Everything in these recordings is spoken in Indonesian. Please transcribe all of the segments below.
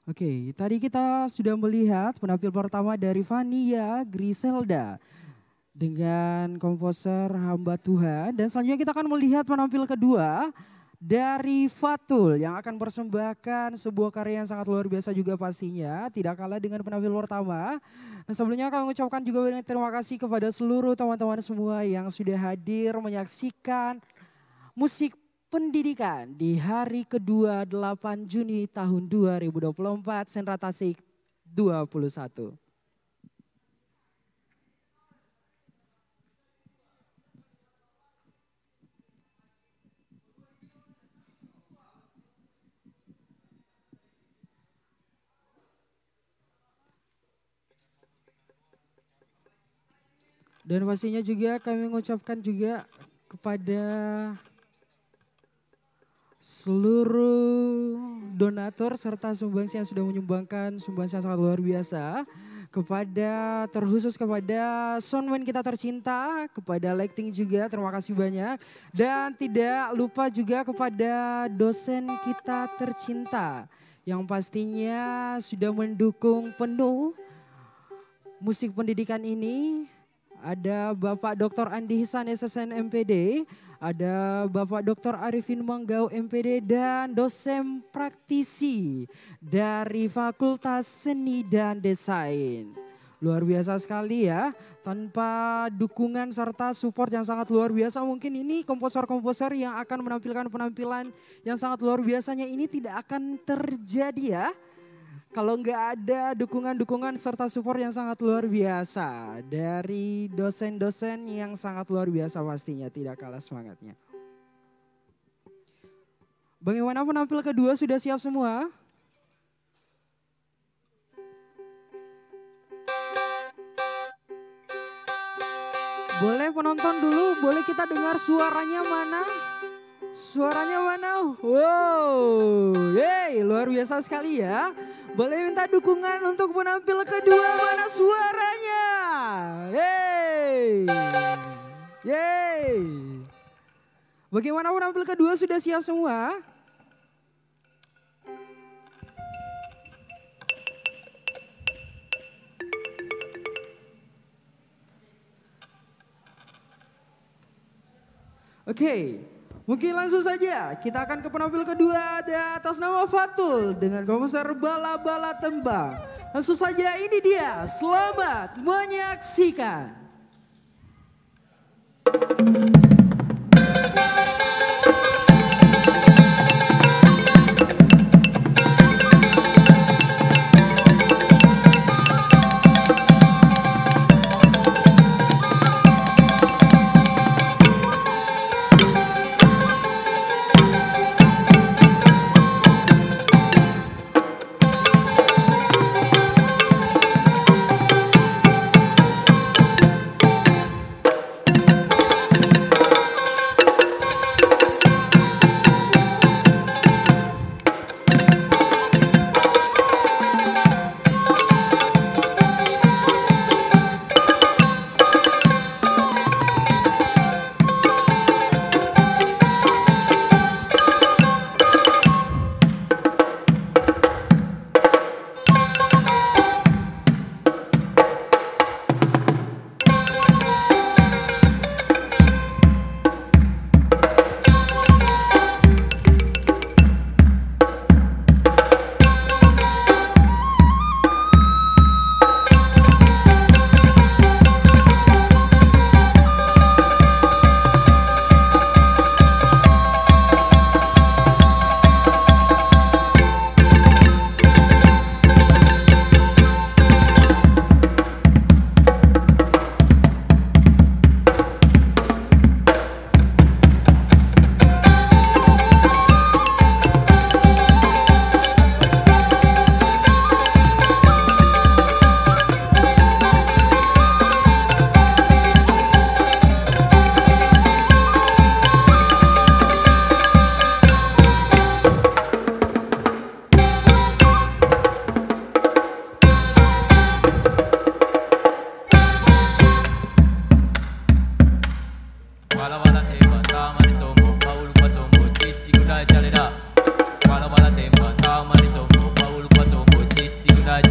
Oke, tadi kita sudah melihat penampil pertama dari Vania Griselda dengan komposer Hamba Tuhan. Dan selanjutnya kita akan melihat penampil kedua dari Fatul yang akan persembahkan sebuah karya yang sangat luar biasa juga pastinya. Tidak kalah dengan penampil pertama. Dan sebelumnya kami mengucapkan juga banyak terima kasih kepada seluruh teman-teman semua yang sudah hadir menyaksikan musik pendidikan di hari kedua 8 Juni tahun 2024 Sentra Tasik 21. Dan pastinya juga kami mengucapkan juga kepada seluruh donatur serta sumbangsi yang sudah menyumbangkan sumbangsi yang sangat luar biasa. Kepada terkhusus kepada soundman kita tercinta, kepada lighting juga terima kasih banyak. Dan tidak lupa juga kepada dosen kita tercinta yang pastinya sudah mendukung penuh musik pendidikan ini. Ada Bapak Dr. Andi Hisan SSN MPD, ada Bapak Dr. Arifin Manggau MPD dan dosen praktisi dari Fakultas Seni dan Desain. Luar biasa sekali ya, tanpa dukungan serta support yang sangat luar biasa mungkin ini komposer-komposer yang akan menampilkan penampilan yang sangat luar biasanya ini tidak akan terjadi ya. Kalau nggak ada dukungan-dukungan serta support yang sangat luar biasa dari dosen-dosen yang sangat luar biasa pastinya tidak kalah semangatnya. Bagaimana penampil kedua sudah siap semua? Boleh penonton dulu, boleh kita dengar suaranya mana? Suaranya mana? Wow, hey, luar biasa sekali ya. Boleh minta dukungan untuk penampil kedua, mana suaranya? Hey, yay. Bagaimana penampil kedua sudah siap semua? Oke, mungkin langsung saja kita akan ke penampil kedua ada atas nama Fatul dengan komposer Bala-Bala Tembang. Langsung saja ini dia, selamat menyaksikan.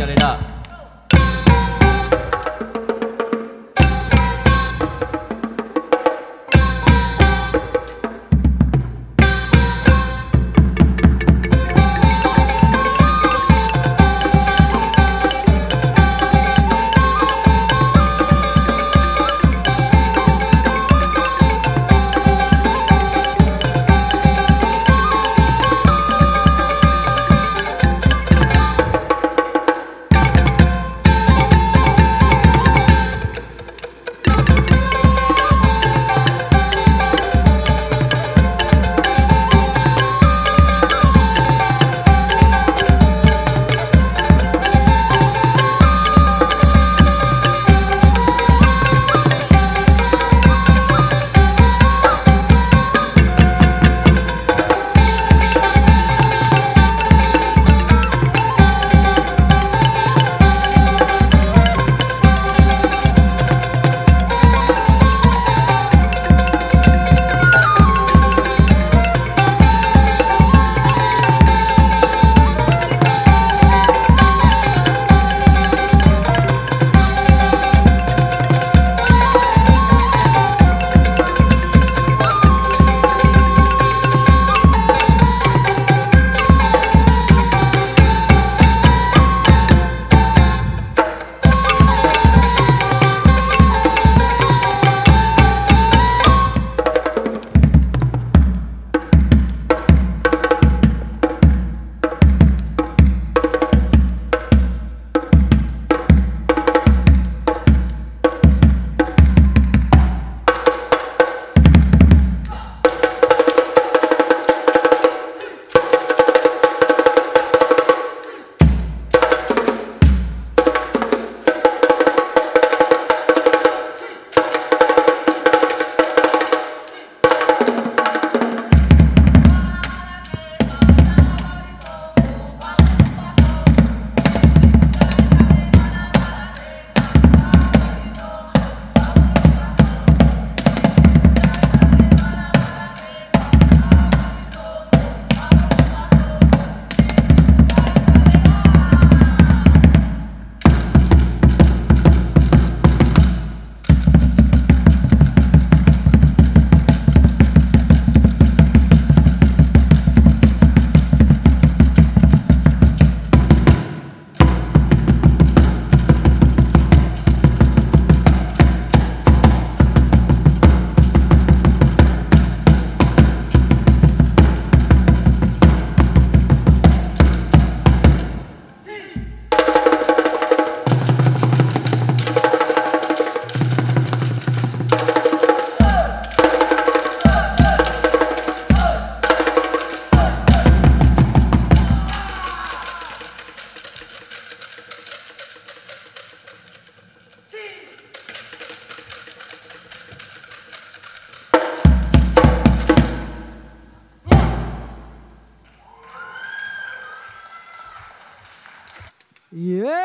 Jareda.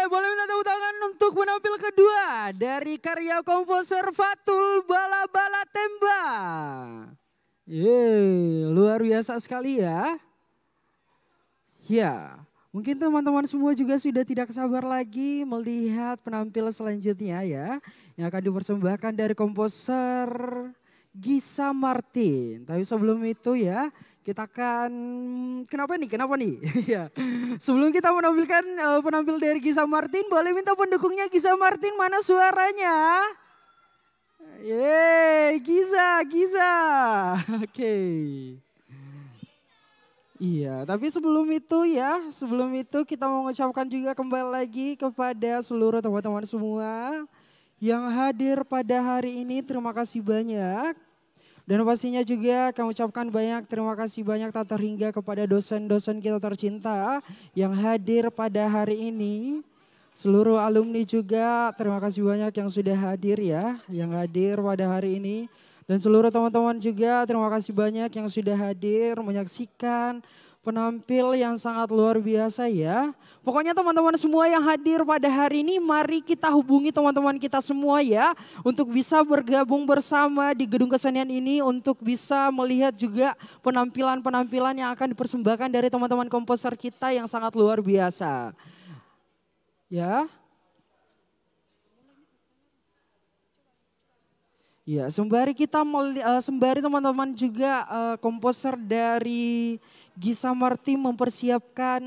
Boleh minta tepuk tangan untuk penampil kedua dari karya komposer Fatul Bala Bala Temba. Luar biasa sekali ya. Ya, mungkin teman-teman semua juga sudah tidak sabar lagi melihat penampil selanjutnya ya. Yang akan dipersembahkan dari komposer Gisa Martin. Tapi sebelum itu ya, kita akan, kenapa nih? Ya. Sebelum kita menampilkan penampil dari Gisa Martin, boleh minta pendukungnya Gisa Martin, mana suaranya? Gisa. Oke. Iya, tapi sebelum itu kita mau mengucapkan juga kembali lagi kepada seluruh teman-teman semua yang hadir pada hari ini. Terima kasih banyak. Dan pastinya juga kami ucapkan terima kasih banyak tak terhingga kepada dosen-dosen kita tercinta yang hadir pada hari ini. Seluruh alumni juga terima kasih banyak yang sudah hadir ya, yang hadir pada hari ini. Dan seluruh teman-teman juga terima kasih banyak yang sudah hadir menyaksikan penampil yang sangat luar biasa ya. Pokoknya teman-teman semua yang hadir pada hari ini, mari kita hubungi teman-teman kita semua ya. Untuk bisa bergabung bersama di Gedung Kesenian ini, untuk bisa melihat juga penampilan-penampilan yang akan dipersembahkan dari teman-teman komposer kita yang sangat luar biasa. Ya. Ya, sembari teman-teman juga komposer dari Gisa Marti mempersiapkan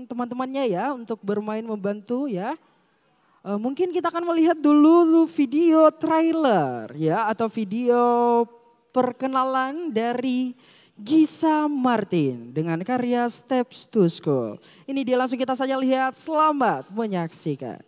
teman-temannya ya untuk bermain membantu ya. Mungkin kita akan melihat dulu video trailer ya atau video perkenalan dari Gisa Martin dengan karya Steps to School. Ini dia langsung kita saja lihat, selamat menyaksikan.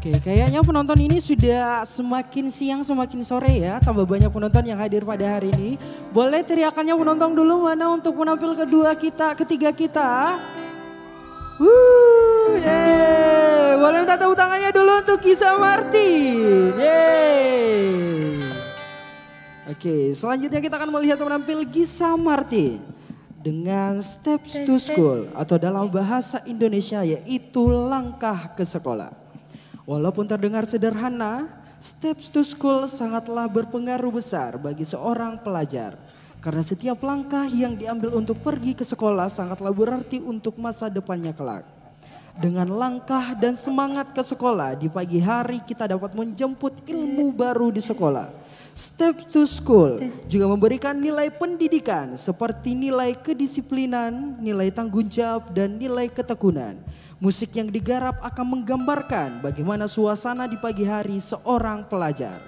Oke, kayaknya penonton ini sudah semakin siang semakin sore ya. Tambah banyak penonton yang hadir pada hari ini. Boleh teriakannya penonton dulu mana untuk penampil ketiga kita. Yeay. Boleh minta tepuk tangannya dulu untuk Gisa Martin. Yeay. Oke, selanjutnya kita akan melihat penampil Gisa Martin dengan Steps to School atau dalam bahasa Indonesia yaitu langkah ke sekolah. Walaupun terdengar sederhana, Steps to School sangatlah berpengaruh besar bagi seorang pelajar. Karena setiap langkah yang diambil untuk pergi ke sekolah sangatlah berarti untuk masa depannya kelak. Dengan langkah dan semangat ke sekolah, di pagi hari kita dapat menjemput ilmu baru di sekolah. Steps to School juga memberikan nilai pendidikan seperti nilai kedisiplinan, nilai tanggung jawab, dan nilai ketekunan. Musik yang digarap akan menggambarkan bagaimana suasana di pagi hari seorang pelajar.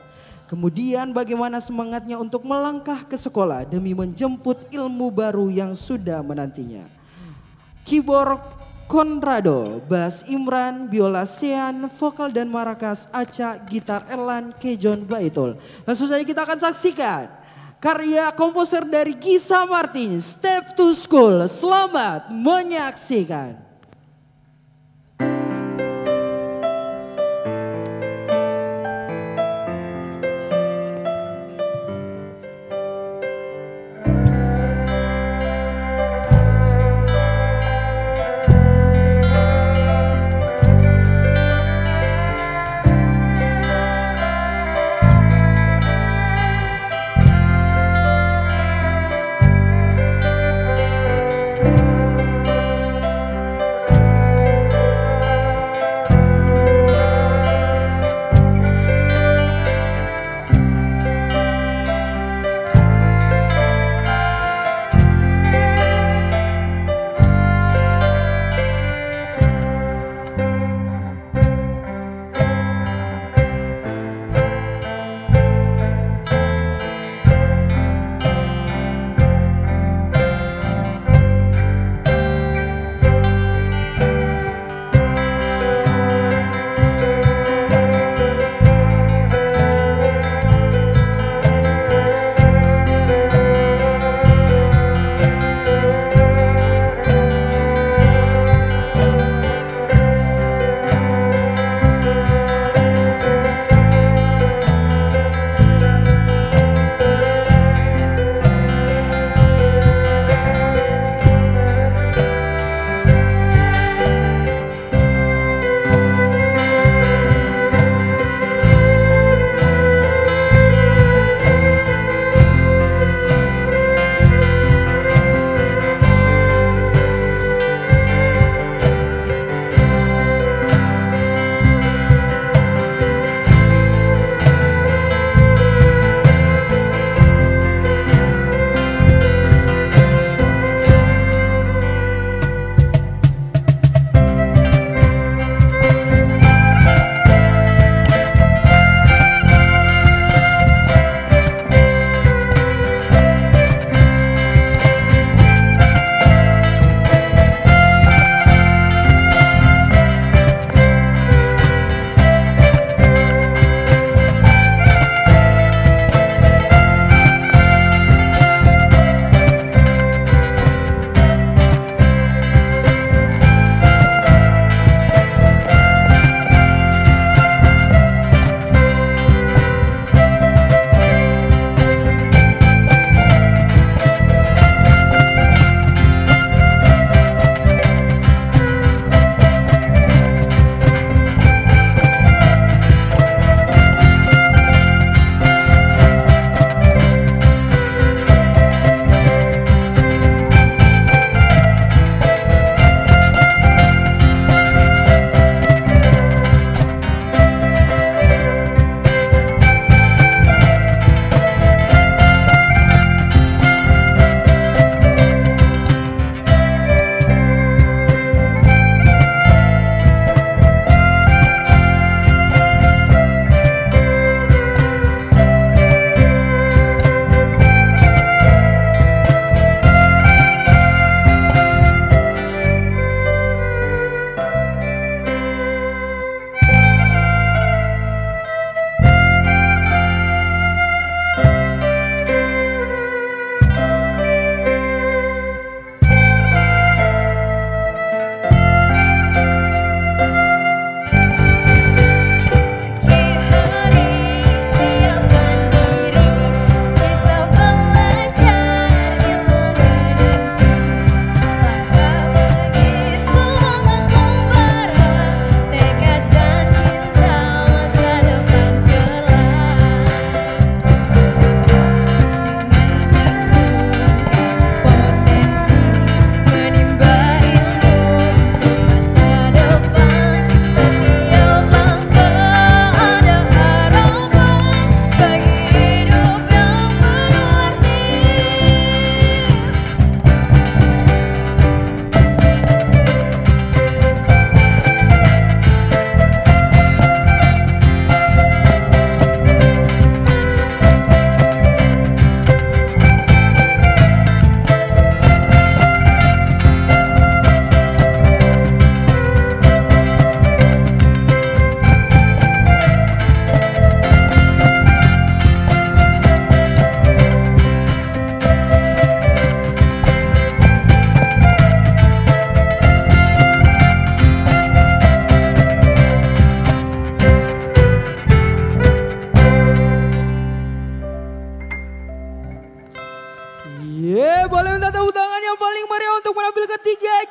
Kemudian bagaimana semangatnya untuk melangkah ke sekolah demi menjemput ilmu baru yang sudah menantinya. Keyboard Conrado, bass Imran, biola Sean, vokal dan marakas Aca, gitar Erlan, Kejon Baitul. Langsung saja kita akan saksikan karya komposer dari Gisa Martin, Step to School. Selamat menyaksikan.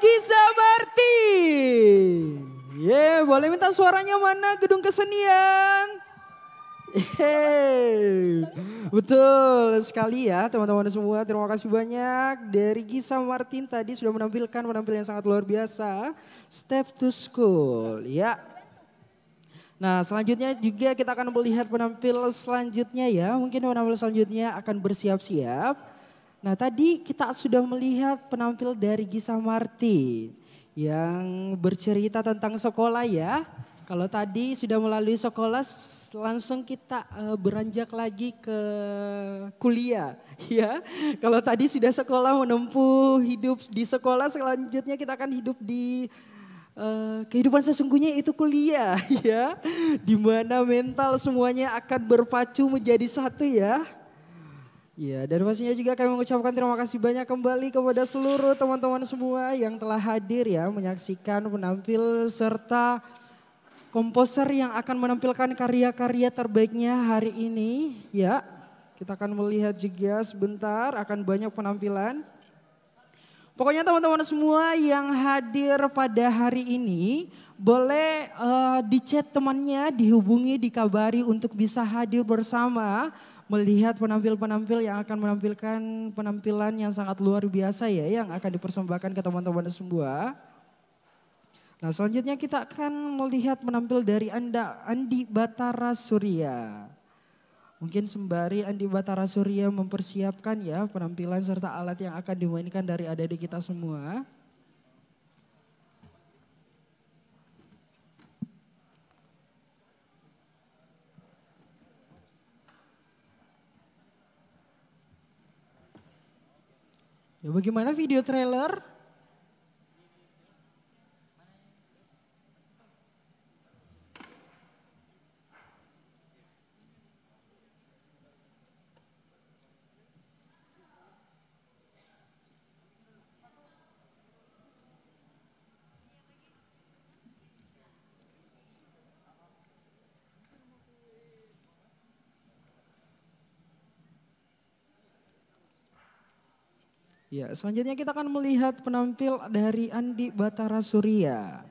Gisa Marti. Boleh minta suaranya mana gedung kesenian? Betul sekali ya teman-teman semua. Terima kasih banyak dari Gisa Martin tadi sudah menampilkan penampilan yang sangat luar biasa. Step to School ya. Nah selanjutnya juga kita akan melihat penampil selanjutnya ya. Mungkin penampil selanjutnya akan bersiap-siap. Nah tadi kita sudah melihat penampil dari Gisa Martin yang bercerita tentang sekolah ya. Kalau tadi sudah melalui sekolah, langsung kita beranjak lagi ke kuliah, ya. Kalau tadi sudah sekolah menempuh hidup di sekolah, selanjutnya kita akan hidup di kehidupan sesungguhnya itu kuliah, ya. Di mana mental semuanya akan berpacu menjadi satu, ya. Ya, dan pastinya juga kami mengucapkan terima kasih banyak kembali kepada seluruh teman-teman semua yang telah hadir ya, menyaksikan penampil serta komposer yang akan menampilkan karya-karya terbaiknya hari ini ya. Kita akan melihat juga sebentar akan banyak penampilan. Pokoknya teman-teman semua yang hadir pada hari ini boleh di chat temannya, dihubungi, dikabari untuk bisa hadir bersama. Melihat penampil-penampil yang akan menampilkan penampilan yang sangat luar biasa ya. Yang akan dipersembahkan ke teman-teman semua. Nah selanjutnya kita akan melihat menampil dari Andi Batara Surya. Mungkin sembari Andi Batara Surya mempersiapkan ya penampilan serta alat yang akan dimainkan dari adik-adik kita semua. Ya bagaimana video trailer? Ya, selanjutnya kita akan melihat penampil dari Andi Batara Surya.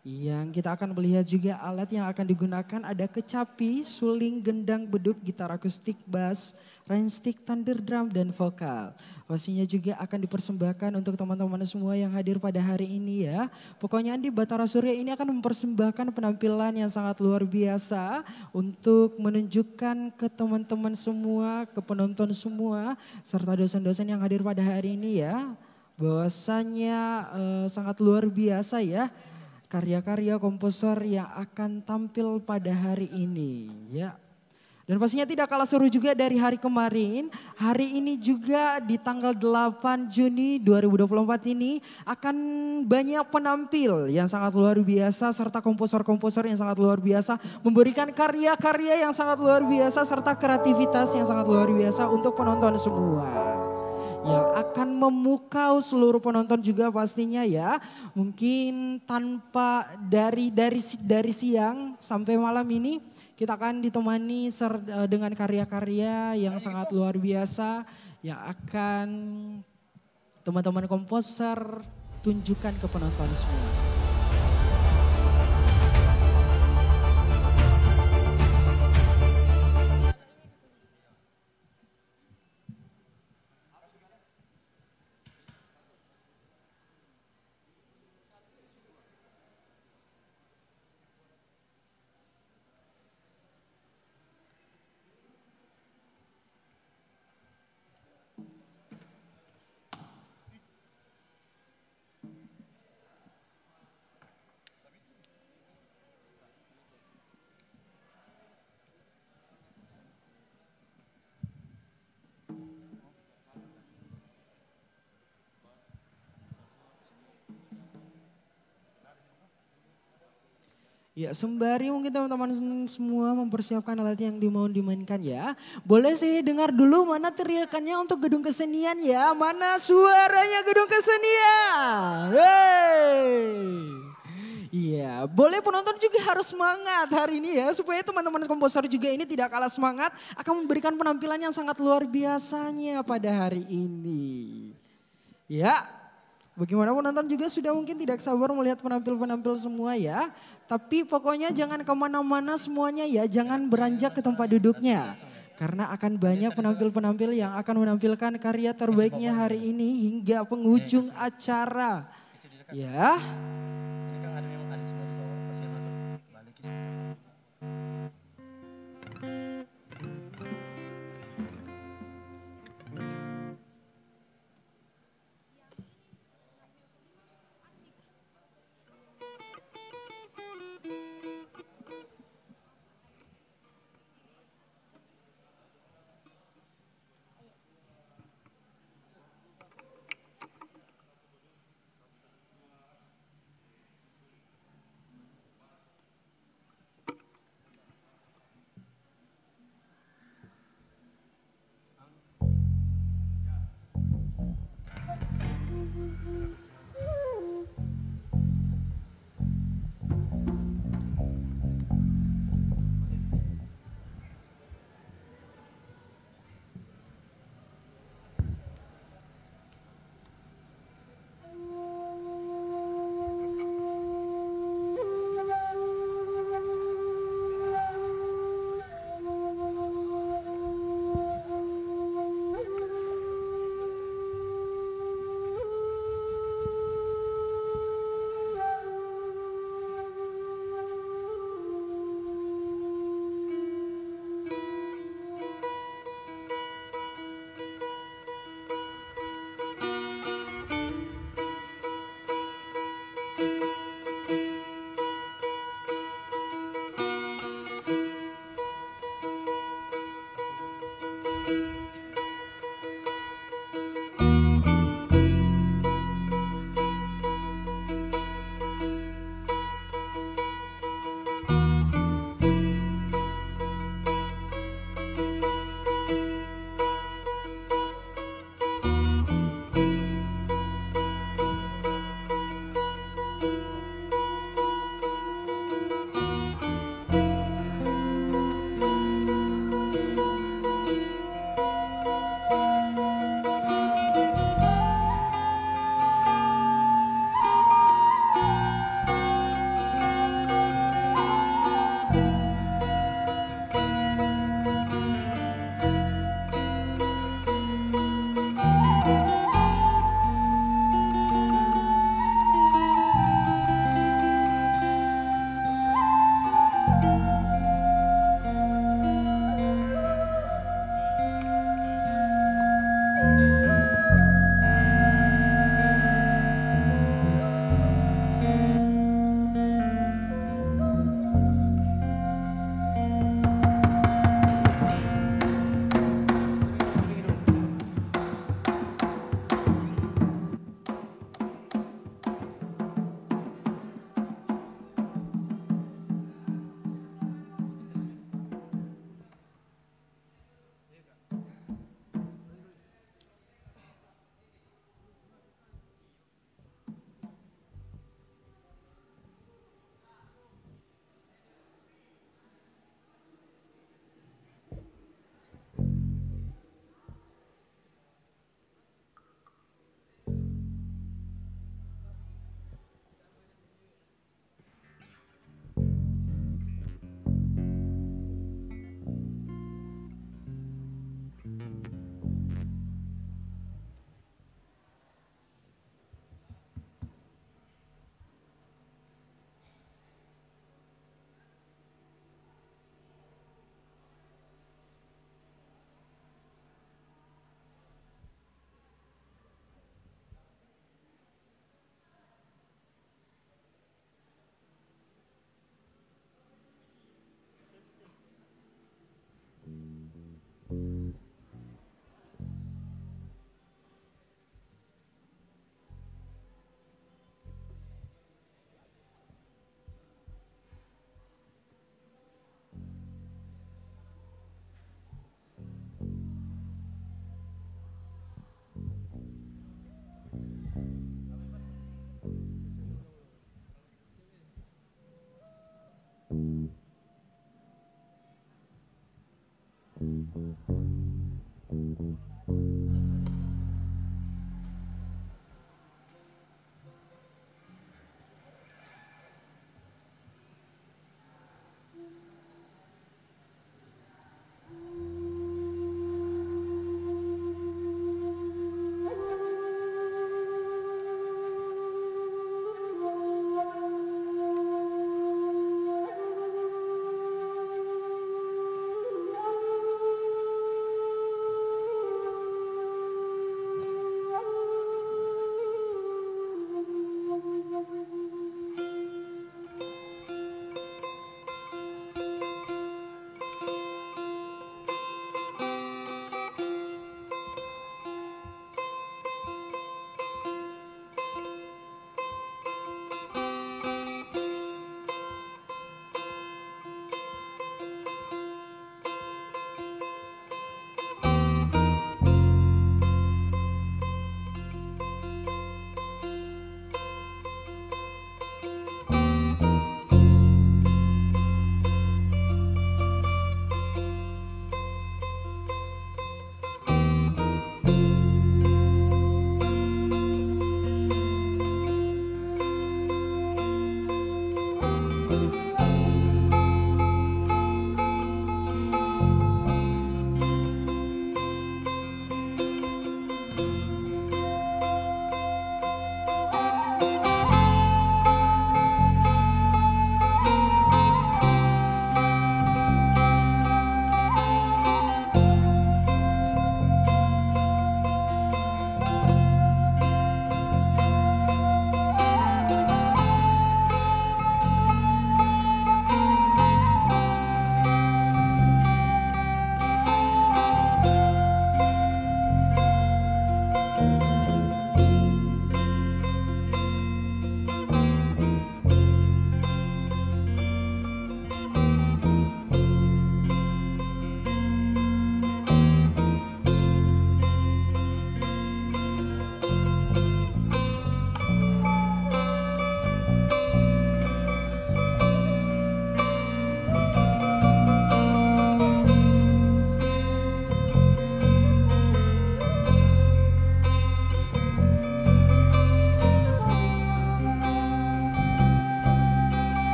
Yang kita akan melihat juga alat yang akan digunakan ada kecapi, suling, gendang, beduk, gitar akustik, bass, rainstick, thunder drum, dan vokal. Pastinya juga akan dipersembahkan untuk teman-teman semua yang hadir pada hari ini ya. Pokoknya Andi Batara Surya ini akan mempersembahkan penampilan yang sangat luar biasa untuk menunjukkan ke teman-teman semua, ke penonton semua, serta dosen-dosen yang hadir pada hari ini ya. Bahwasanya sangat luar biasa ya. Karya-karya komposer yang akan tampil pada hari ini ya. Dan pastinya tidak kalah seru juga dari hari kemarin. Hari ini juga di tanggal 8 Juni 2024 ini akan banyak penampil yang sangat luar biasa serta komposer-komposer yang sangat luar biasa memberikan karya-karya yang sangat luar biasa serta kreativitas yang sangat luar biasa untuk penonton semua. Yang akan memukau seluruh penonton juga pastinya ya. Mungkin tanpa dari siang sampai malam ini kita akan ditemani dengan karya-karya yang sangat luar biasa yang akan teman-teman komposer tunjukkan ke penonton semua. Ya sembari mungkin teman-teman semua mempersiapkan alat yang mau dimainkan ya. Boleh saya dengar dulu mana teriakannya untuk gedung kesenian ya. Mana suaranya gedung kesenian. Iya, boleh penonton juga harus semangat hari ini ya. Supaya teman-teman komposer juga ini tidak kalah semangat. Akan memberikan penampilan yang sangat luar biasanya pada hari ini. Ya. Bagaimana penonton juga sudah mungkin tidak sabar melihat penampil-penampil semua ya. Tapi pokoknya jangan kemana-mana semuanya ya, jangan beranjak ke tempat duduknya. Karena akan banyak penampil-penampil yang akan menampilkan karya terbaiknya hari ini hingga penghujung acara. Ya.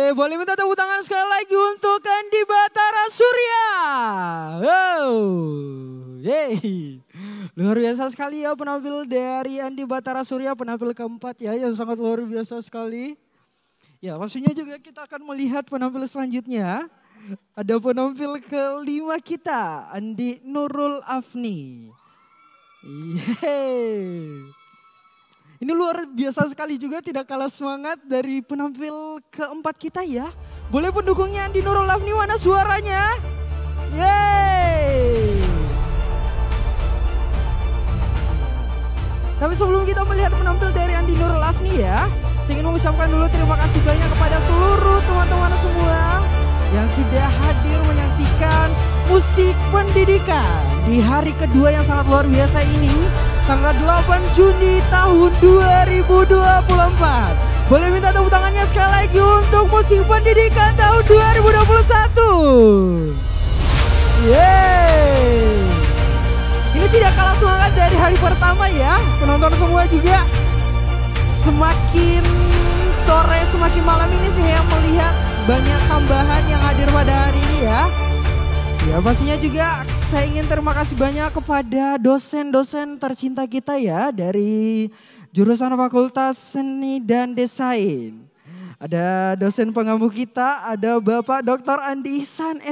Boleh minta tepuk tangan sekali lagi untuk Andi Batara Surya. Luar biasa sekali ya penampil dari Andi Batara Surya, penampil keempat ya yang sangat luar biasa sekali. Ya pastinya juga kita akan melihat penampil selanjutnya. Ada penampil kelima kita, Andi Nurul Afni. Ini luar biasa sekali juga, tidak kalah semangat dari penampil keempat kita ya. Boleh pendukungnya Andi Nurul Afni, mana suaranya? Yeay! Tapi sebelum kita melihat penampil dari Andi Nurul Afni ya, saya ingin mengucapkan dulu terima kasih banyak kepada seluruh teman-teman semua yang sudah hadir menyaksikan musik pendidikan di hari kedua yang sangat luar biasa ini, tanggal 8 Juni tahun 2024. Boleh minta tepuk tangannya sekali lagi untuk musik pendidikan tahun 2021. Yeay. Ini tidak kalah semangat dari hari pertama ya. Penonton semua juga semakin sore semakin malam ini saya melihat banyak tambahan yang hadir pada hari ini ya. Ya pastinya juga saya ingin terima kasih banyak kepada dosen-dosen tercinta kita ya dari jurusan Fakultas Seni dan Desain. Ada dosen pengampu kita, ada Bapak Dr. Andi Ihsan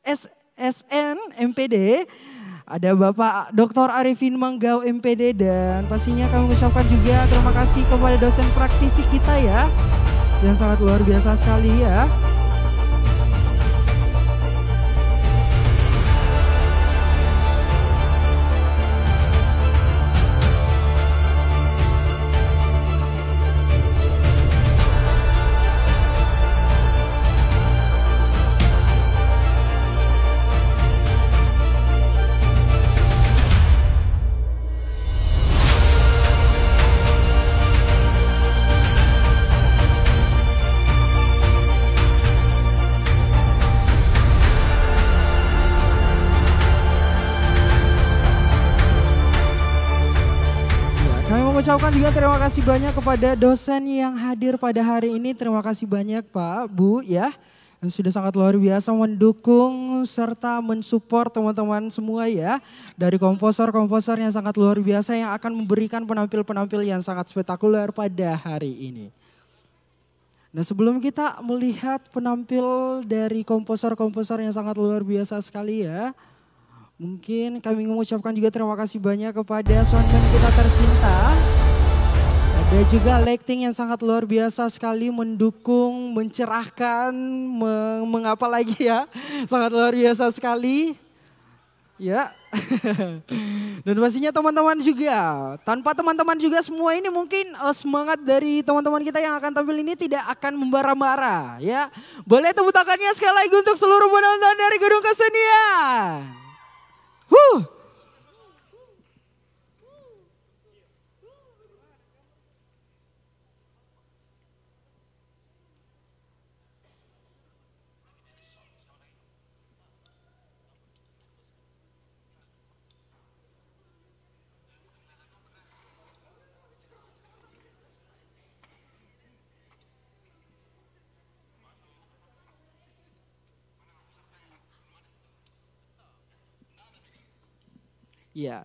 SSN MPD, ada Bapak Dr. Arifin Manggau MPD dan pastinya kami mengucapkan juga terima kasih kepada dosen praktisi kita ya yang sangat luar biasa sekali ya. Ucapkan juga terima kasih banyak kepada dosen yang hadir pada hari ini. Terima kasih banyak Pak, Bu ya. Dan sudah sangat luar biasa mendukung serta mensupport teman-teman semua ya. Dari komposer-komposer yang sangat luar biasa yang akan memberikan penampil-penampil yang sangat spektakuler pada hari ini. Nah sebelum kita melihat penampil dari komposer-komposer yang sangat luar biasa sekali ya. Mungkin kami mengucapkan juga terima kasih banyak kepada soundman kita tercinta. Ada juga lighting yang sangat luar biasa sekali mendukung, mencerahkan, mengapa lagi ya. Sangat luar biasa sekali. Ya. Dan pastinya teman-teman juga. Tanpa teman-teman juga semua ini mungkin semangat dari teman-teman kita yang akan tampil ini tidak akan membara-bara. Ya. Boleh tepuk tangannya sekali lagi untuk seluruh penonton dari Gedung Kesenian. Ya,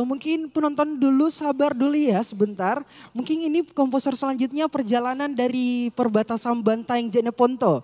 mungkin penonton dulu sabar dulu ya sebentar. Mungkin ini komposer selanjutnya perjalanan dari perbatasan Bantaeng Jeneponto.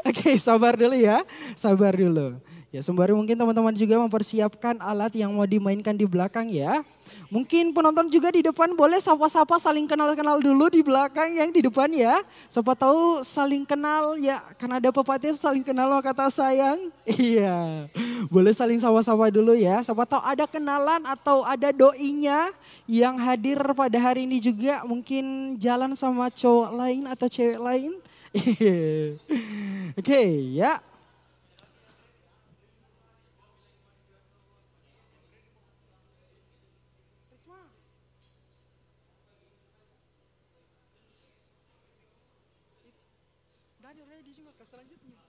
Oke, sabar dulu ya, sabar dulu. Ya sembari mungkin teman-teman juga mempersiapkan alat yang mau dimainkan di belakang ya. Mungkin penonton juga di depan boleh sapa-sapa saling kenal-kenal dulu di belakang yang di depan ya. Siapa tahu saling kenal ya, karena ada pepatah saling kenal maka kata sayang. Iya, boleh saling sapa-sapa dulu ya. Siapa tahu ada kenalan atau ada doinya yang hadir pada hari ini juga mungkin jalan sama cowok lain atau cewek lain. Oke ya. Selanjutnya.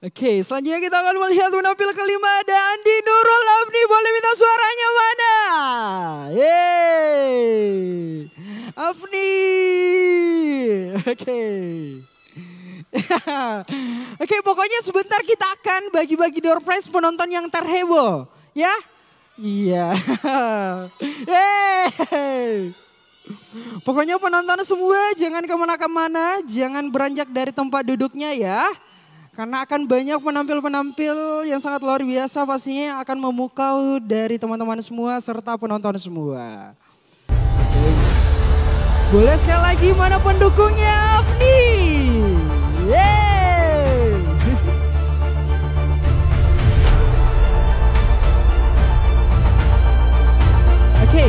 Oke, selanjutnya kita akan melihat penampil kelima ada Andi Nurul Afni. Boleh minta suaranya mana? Yeay, Afni. Oke. Oke, pokoknya sebentar kita akan bagi-bagi door prize penonton yang terheboh. Ya? Iya. Yeay. Pokoknya penonton semua jangan kemana-kemana, jangan beranjak dari tempat duduknya ya. Karena akan banyak penampil-penampil yang sangat luar biasa pastinya yang akan memukau dari teman-teman semua serta penonton semua. Boleh sekali lagi mana pendukungnya Afni? Yeay! Oke,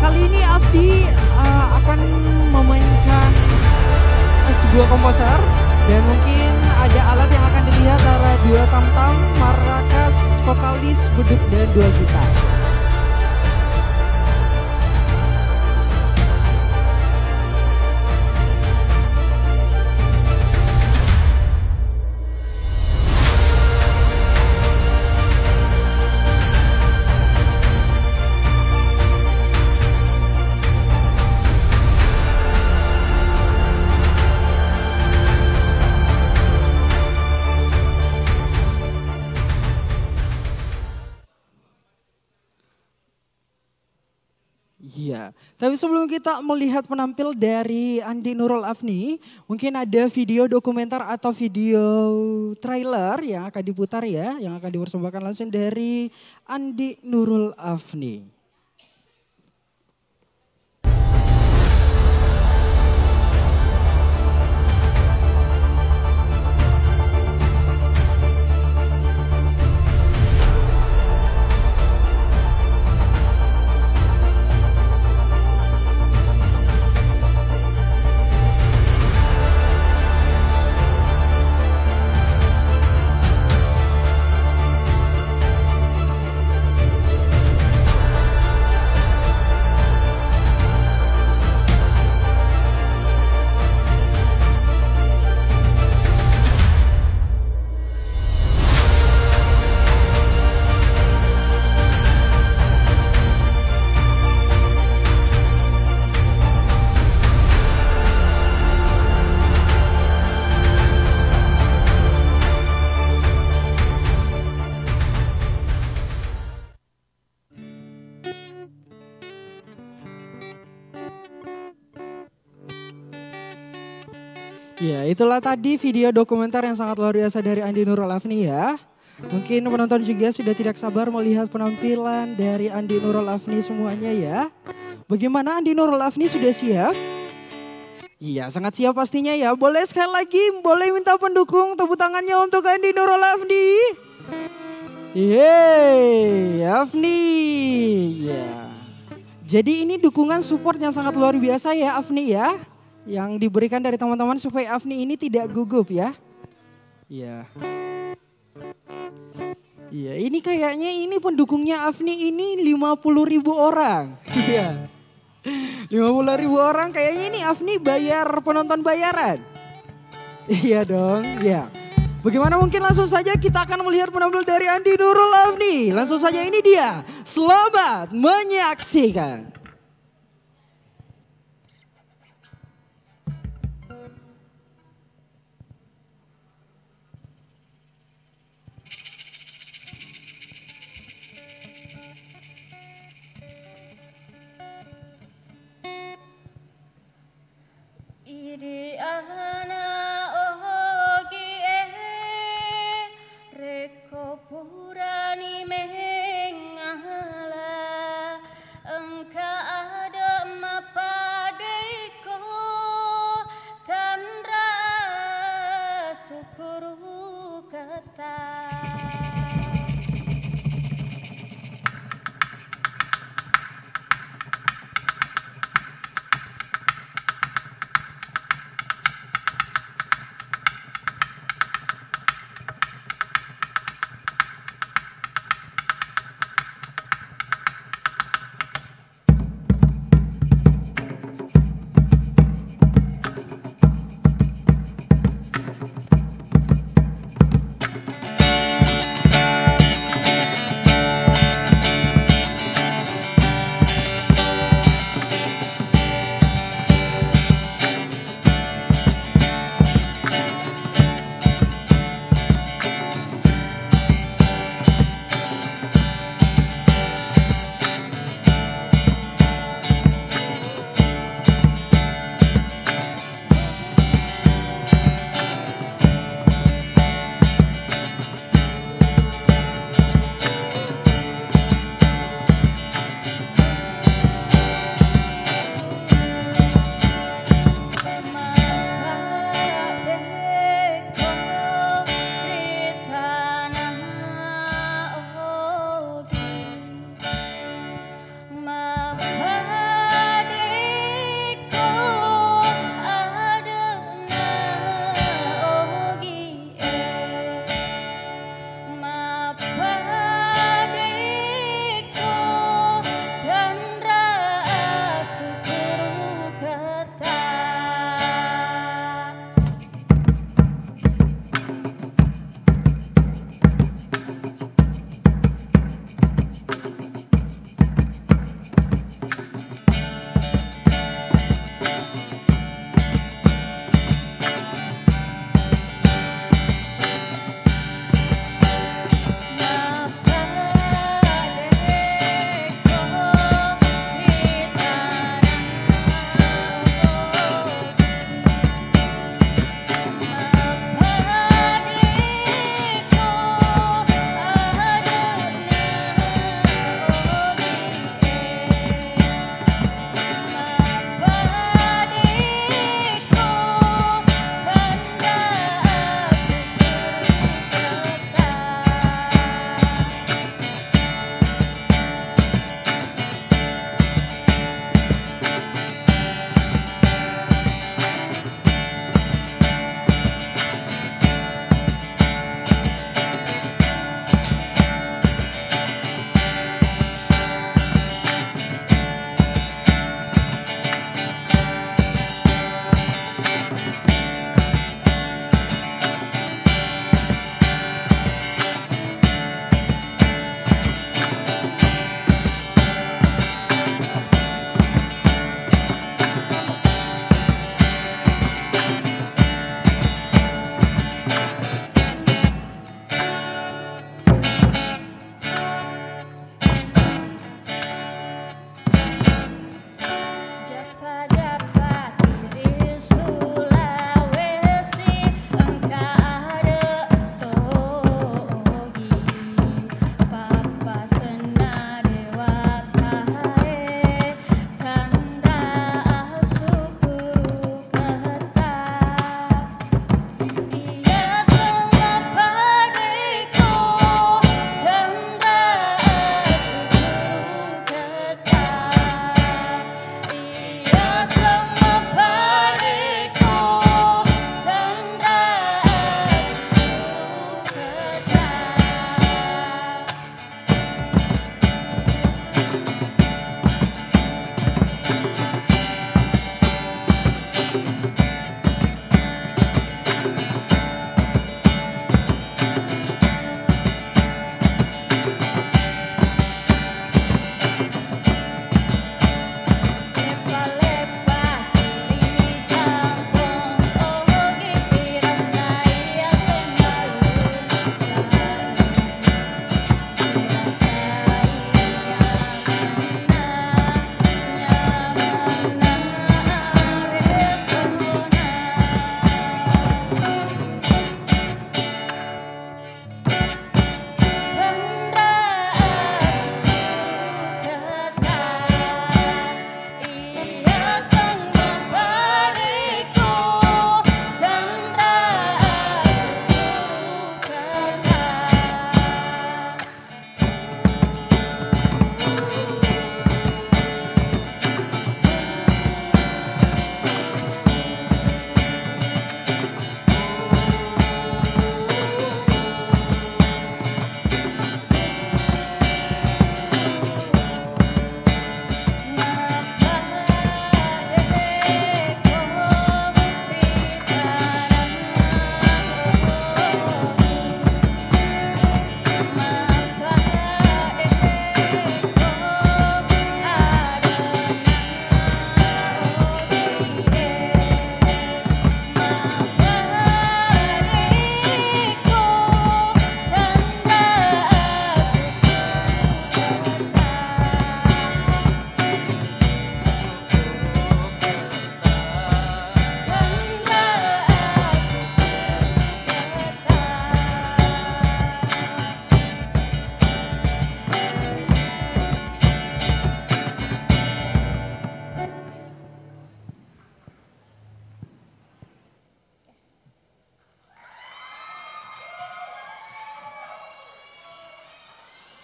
kali ini Afdi akan memainkan sebuah komposer. Dan mungkin ada alat yang akan dilihat antara dua tam-tam, maracas, vokalis, beduk, dan dua gitar. Iya, tapi sebelum kita melihat penampil dari Andi Nurul Afni, mungkin ada video dokumenter atau video trailer yang akan diputar ya, yang akan dipersembahkan langsung dari Andi Nurul Afni. Ya, itulah tadi video dokumenter yang sangat luar biasa dari Andi Nurul Afni ya. Mungkin penonton juga sudah tidak sabar melihat penampilan dari Andi Nurul Afni semuanya ya. Bagaimana Andi Nurul Afni, sudah siap? Iya, sangat siap pastinya ya. Boleh sekali lagi, boleh minta pendukung tepuk tangannya untuk Andi Nurul Afni. Yeay, Afni. Ya. Jadi ini dukungan support yang sangat luar biasa ya Afni ya. Yang diberikan dari teman-teman supaya Afni ini tidak gugup ya. Iya. Iya, ini kayaknya ini pendukungnya Afni ini 50.000 orang. Iya. 50.000 orang, kayaknya ini Afni bayar penonton bayaran. Iya dong, iya. Bagaimana mungkin langsung saja kita akan melihat penampil dari Andi Nurul Afni. Langsung saja ini dia. Selamat menyaksikan.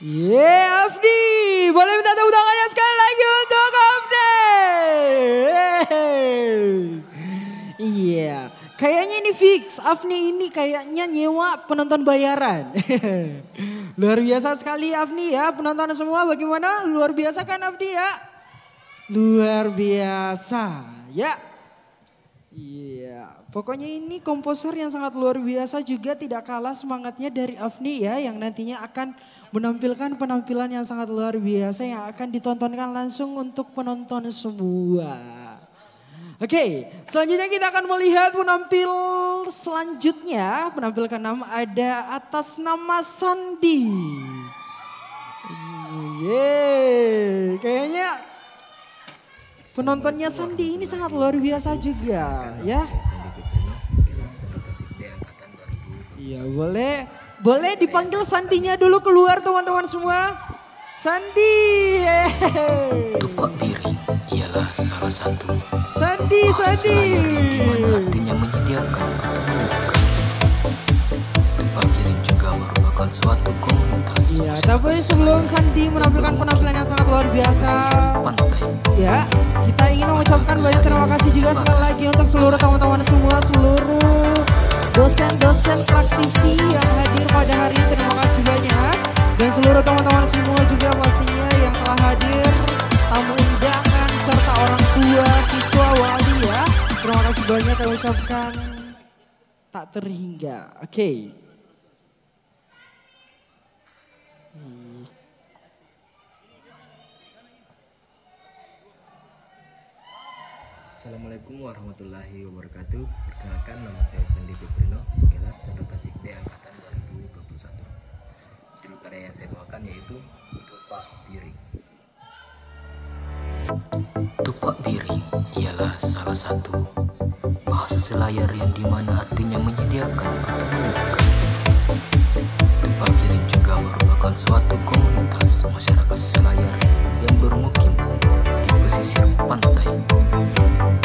Yeah, Afni. Boleh minta tepuk tangannya sekali lagi untuk Afni. Iya, kayaknya ini fix. Afni ini kayaknya nyewa penonton bayaran. Luar biasa sekali Afni ya, penonton semua bagaimana? Luar biasa kan Afni ya? Luar biasa ya. Iya, pokoknya ini komposer yang sangat luar biasa juga tidak kalah semangatnya dari Afni ya yang nantinya akan menampilkan penampilan yang sangat luar biasa yang akan ditontonkan langsung untuk penonton semua. Oke, selanjutnya kita akan melihat penampil selanjutnya. Penampil ke-6 ada atas nama Sandi. Yeay, kayaknya penontonnya Sandi ini sangat luar biasa juga ya. Iya boleh dipanggil Sandinya dulu keluar teman-teman semua. Sandi. Tupak piring ialah salah satu Sandi. dimana artinya menyediakan atau menyiapkan. Tupak piring juga merupakan suatu komunitas. Iya, tapi sebelum Sandi menampilkan penampilan yang sangat luar biasa, ya kita ingin mengucapkan banyak terima kasih juga sekali lagi untuk seluruh teman-teman semua, seluruh dosen-dosen praktisi yang hadir pada hari ini, terima kasih banyak. Dan seluruh teman-teman semua juga pastinya yang telah hadir, tamu undangan serta orang tua, siswa, wali ya. Terima kasih banyak saya ucapkan tak terhingga. Oke. Assalamualaikum warahmatullahi wabarakatuh. Perkenalkan, nama saya Sandi Peprino, kelas Sandra Tasik B angkatan 2021. Judul karya yang saya bawakan yaitu Tupak Piring. Tupak piring ialah salah satu bahasa selayar yang dimana artinya menyediakan atau menyiapkan. Tupak piring juga merupakan suatu komunitas masyarakat selayar yang bermukim di pesisir pantai,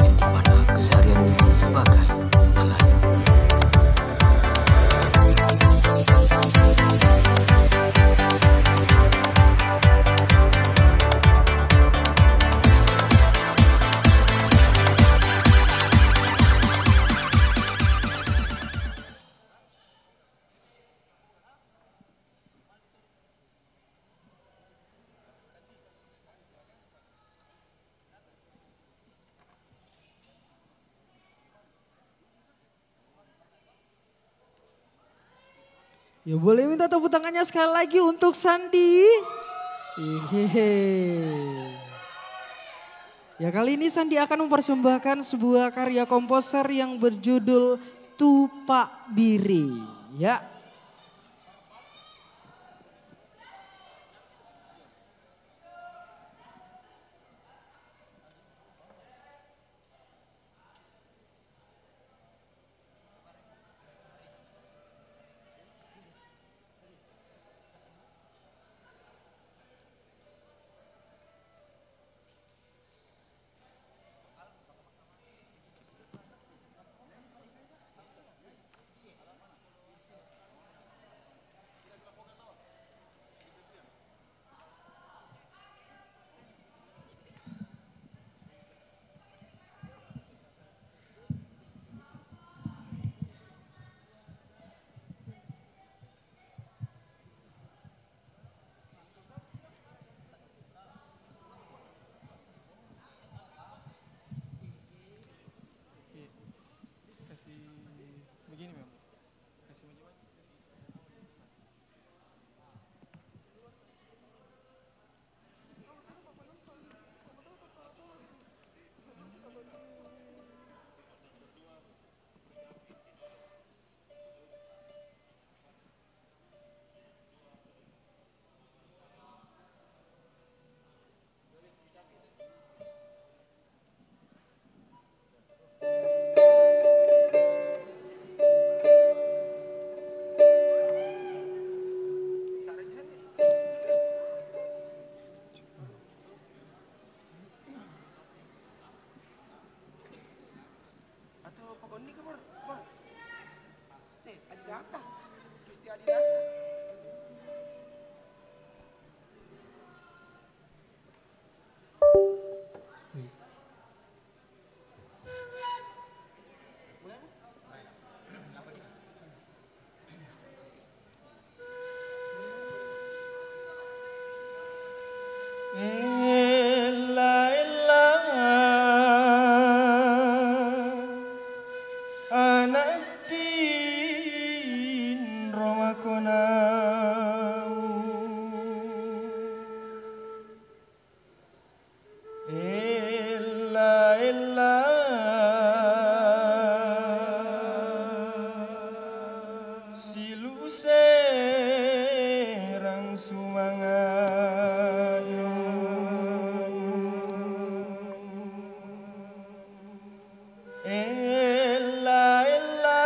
yang dimana kesehariannya sebagai nelayan. Ya boleh minta tepuk tangannya sekali lagi untuk Sandi. Ya kali ini Sandi akan mempersembahkan sebuah karya komposer yang berjudul Tupak Biri. Ya. anatin Roma konau ella ella silu serang sumanganu ella ella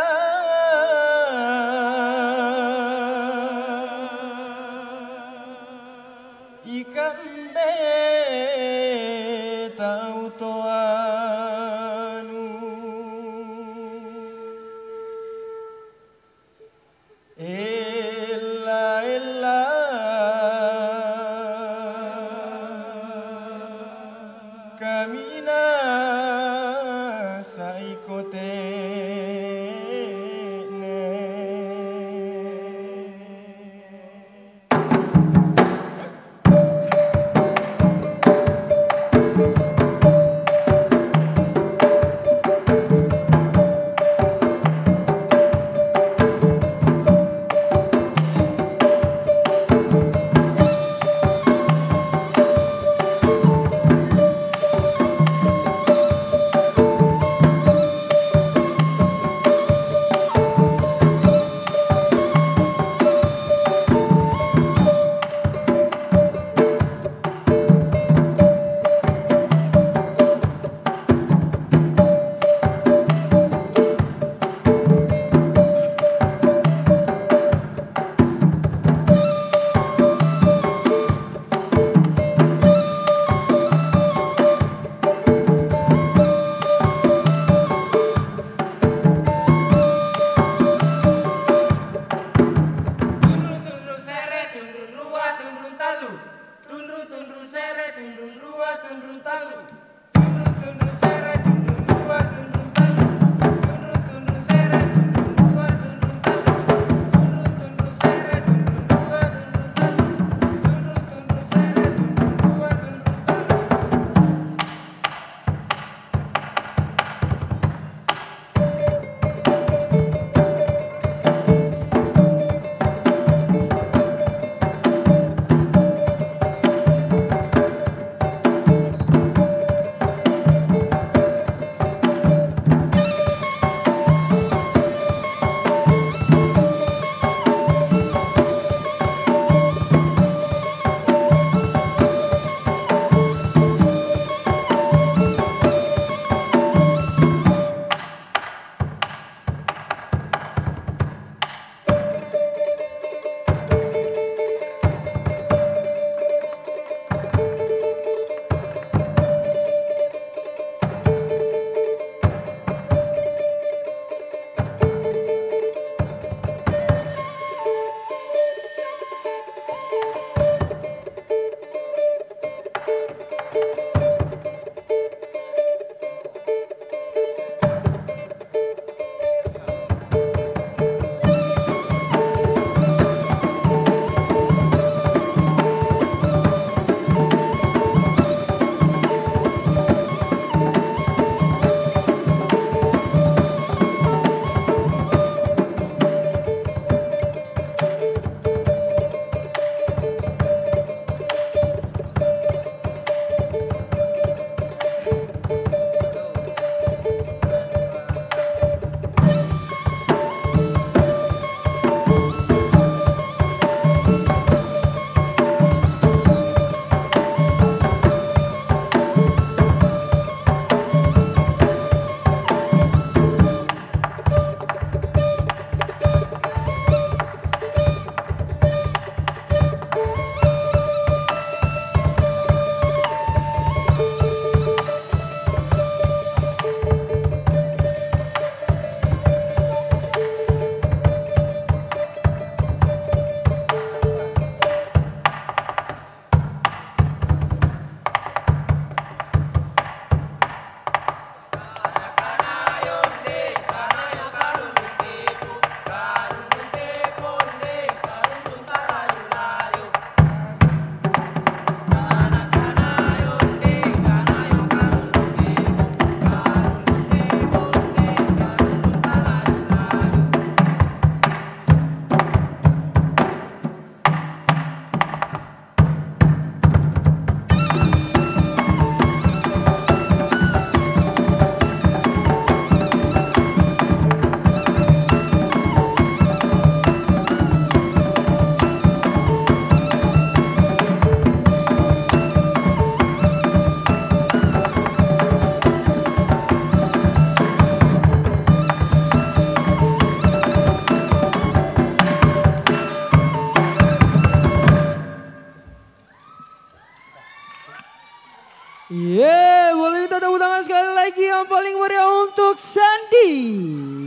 yang paling meriah untuk Sandi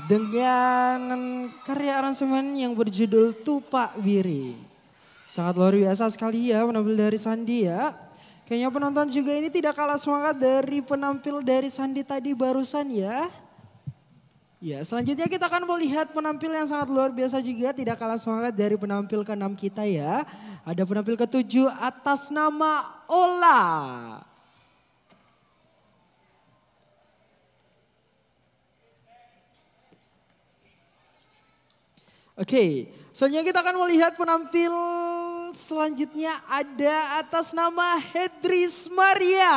dengan karya aransemen yang berjudul Tupak Biri. Sangat luar biasa sekali ya penampil dari Sandi ya. Kayaknya penonton juga ini tidak kalah semangat dari penampil dari Sandi tadi barusan ya. Ya, selanjutnya kita akan melihat penampil yang sangat luar biasa juga, tidak kalah semangat dari penampil ke-6 kita ya. Ada penampil ke-7 atas nama Ola. Oke, selanjutnya kita akan melihat penampil selanjutnya ada atas nama Hedris Maria.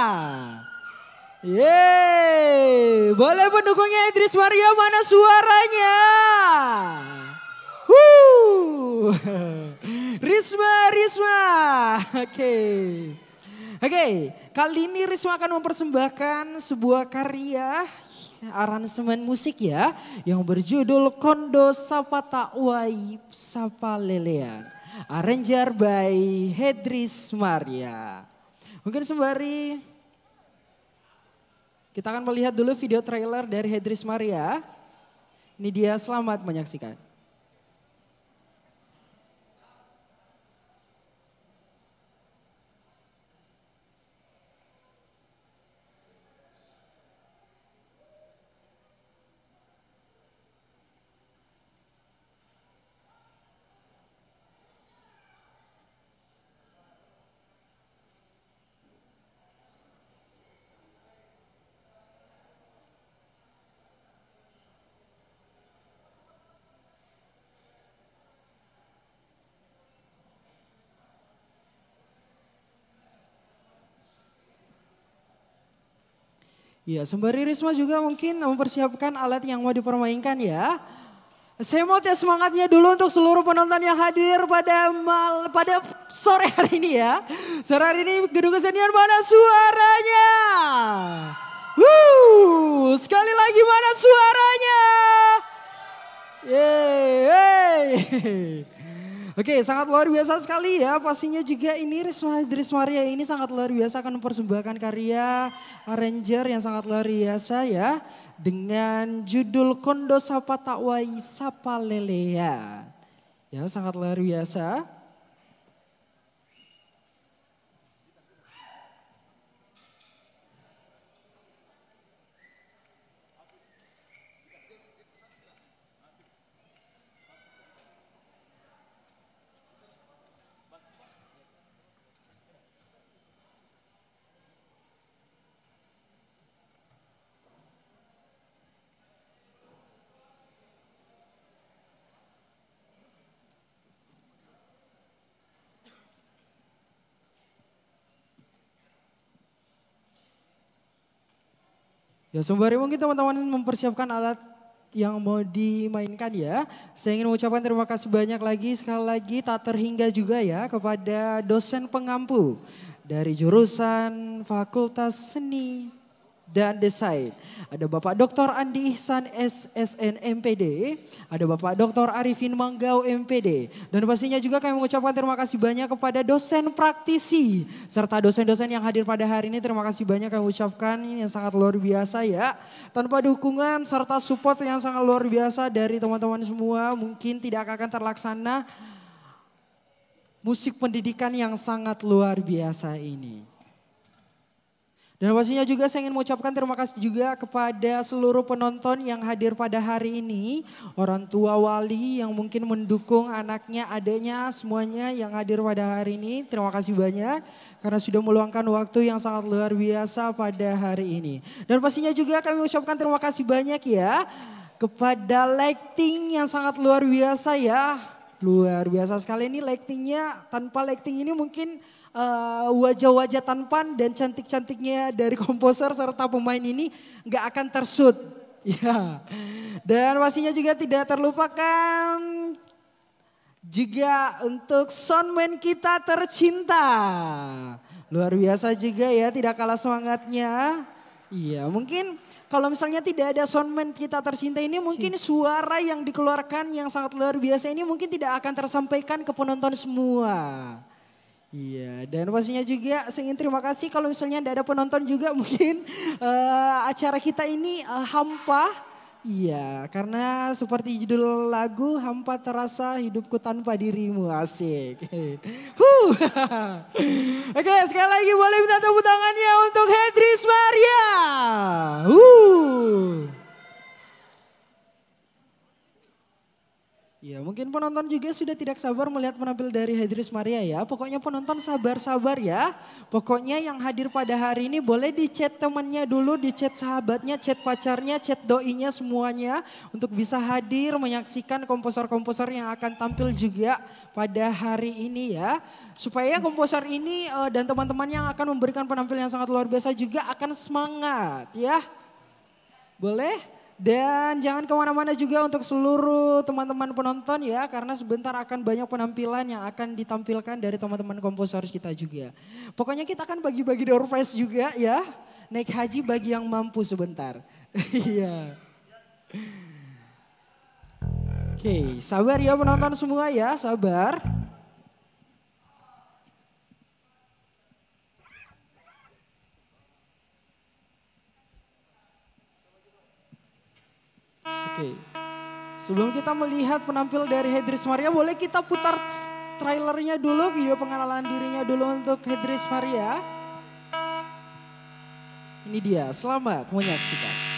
Yeay, boleh pendukungnya Idris Maria mana suaranya? Risma. Oke, kali ini Risma akan mempersembahkan sebuah karya aransemen musik ya yang berjudul Kondo Sapata Wai Sapa Lelean. Arranger by Hedris Maria. Mungkin sembari kita akan melihat dulu video trailer dari Hedris Maria. Ini dia, selamat menyaksikan. Ya, sembari Risma juga mungkin mempersiapkan alat yang mau dipermainkan ya. Saya mau tes semangatnya dulu untuk seluruh penonton yang hadir pada sore hari ini ya. Sore hari ini gedung kesenian mana suaranya? Sekali lagi mana suaranya? Yeay. Oke, sangat luar biasa sekali ya. Pastinya juga ini Hedris Maria ini sangat luar biasa akan mempersembahkan karya arranger yang sangat luar biasa ya. Dengan judul Kondo Sapata Wai Sapa Lelean. Ya, sangat luar biasa. Ya, sembari mungkin teman-teman mempersiapkan alat yang mau dimainkan ya. Saya ingin mengucapkan terima kasih banyak lagi sekali lagi tak terhingga juga ya kepada dosen pengampu dari jurusan Fakultas Seni dan Desain. Ada Bapak Dr. Andi Ihsan SSN MPD, ada Bapak Dr. Arifin Manggau MPD. Dan pastinya juga kami mengucapkan terima kasih banyak kepada dosen praktisi serta dosen-dosen yang hadir pada hari ini. Terima kasih banyak kami ucapkan, ini yang sangat luar biasa ya. Tanpa dukungan serta support yang sangat luar biasa dari teman-teman semua mungkin tidak akan terlaksana musik pendidikan yang sangat luar biasa ini. Dan pastinya juga saya ingin mengucapkan terima kasih juga kepada seluruh penonton yang hadir pada hari ini. Orang tua wali yang mungkin mendukung anaknya, adiknya, semuanya yang hadir pada hari ini. Terima kasih banyak karena sudah meluangkan waktu yang sangat luar biasa pada hari ini. Dan pastinya juga kami ucapkan terima kasih banyak ya kepada lighting yang sangat luar biasa ya. Luar biasa sekali ini lightingnya, tanpa lighting ini mungkin wajah-wajah tampan dan cantik-cantiknya dari komposer serta pemain ini nggak akan tershoot. Ya. Dan pastinya juga tidak terlupakan juga untuk soundman kita tercinta. Luar biasa juga ya, tidak kalah semangatnya. Iya, mungkin kalau misalnya tidak ada soundman kita tercinta ini mungkin suara yang dikeluarkan yang sangat luar biasa ini mungkin tidak akan tersampaikan ke penonton semua. Iya, dan pastinya juga saya ingin terima kasih kalau misalnya tidak ada penonton juga mungkin acara kita ini hampa. Iya, karena seperti judul lagu hampa terasa hidupku tanpa dirimu, asik. Oke, sekali lagi boleh minta tepuk tangannya untuk Hedris Maria. Ya mungkin penonton juga sudah tidak sabar melihat penampil dari Hedris Maria ya. Pokoknya penonton sabar-sabar ya. Pokoknya yang hadir pada hari ini boleh di chat temannya dulu, di chat sahabatnya, chat pacarnya, chat doinya semuanya. Untuk bisa hadir menyaksikan komposer-komposer yang akan tampil juga pada hari ini ya. Supaya komposer ini dan teman-teman yang akan memberikan penampilan yang sangat luar biasa juga akan semangat ya. Boleh? Dan jangan kemana-mana juga untuk seluruh teman-teman penonton ya. Karena sebentar akan banyak penampilan yang akan ditampilkan dari teman-teman komposer kita juga. Pokoknya kita akan bagi-bagi door prize juga ya. Naik haji bagi yang mampu sebentar. Iya. Oke, sabar ya penonton semua ya, sabar. Oke, sebelum kita melihat penampil dari Hedris Maria, boleh kita putar trailernya dulu, video pengenalan dirinya dulu untuk Hedris Maria. Ini dia, selamat menyaksikan.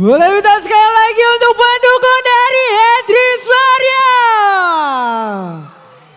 Boleh minta sekali lagi untuk pendukung dari Hedris Maria.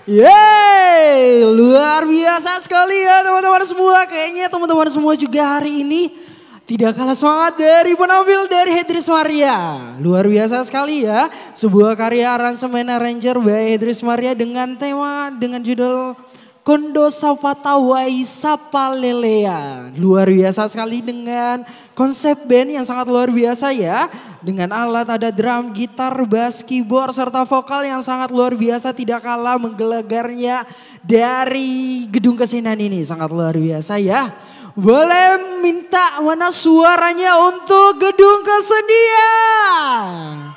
Yeay, luar biasa sekali ya teman-teman semua. Kayaknya teman-teman semua juga hari ini tidak kalah semangat dari penampil dari Hedris Maria. Luar biasa sekali ya. Sebuah karya aransemen arranger by Hedris Maria dengan tema dengan judul Kondo Sapata Waisapa Lelea. Luar biasa sekali dengan konsep band yang sangat luar biasa ya. Dengan alat ada drum, gitar, bass, keyboard, serta vokal yang sangat luar biasa. Tidak kalah menggelegarnya dari gedung kesenian ini. Sangat luar biasa ya. Boleh minta mana suaranya untuk gedung kesenian.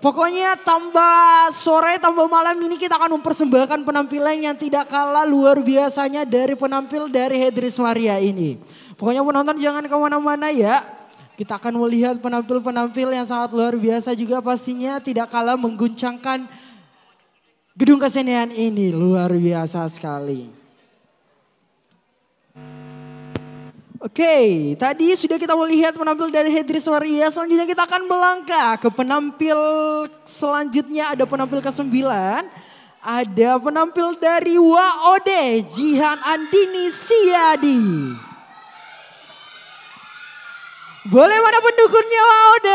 Pokoknya tambah sore, tambah malam ini kita akan mempersembahkan penampilan yang tidak kalah luar biasanya dari penampil dari Hedris Maria ini. Pokoknya penonton jangan kemana-mana ya. Kita akan melihat penampil-penampil yang sangat luar biasa juga pastinya tidak kalah mengguncangkan gedung kesenian ini. Luar biasa sekali. Oke, tadi sudah kita melihat penampil dari Hedris Maria. Selanjutnya kita akan melangkah ke penampil selanjutnya. Ada penampil ke-9. Ada penampil dari WOD, Jihan Andini Siadi. Boleh mana pendukungnya WOD?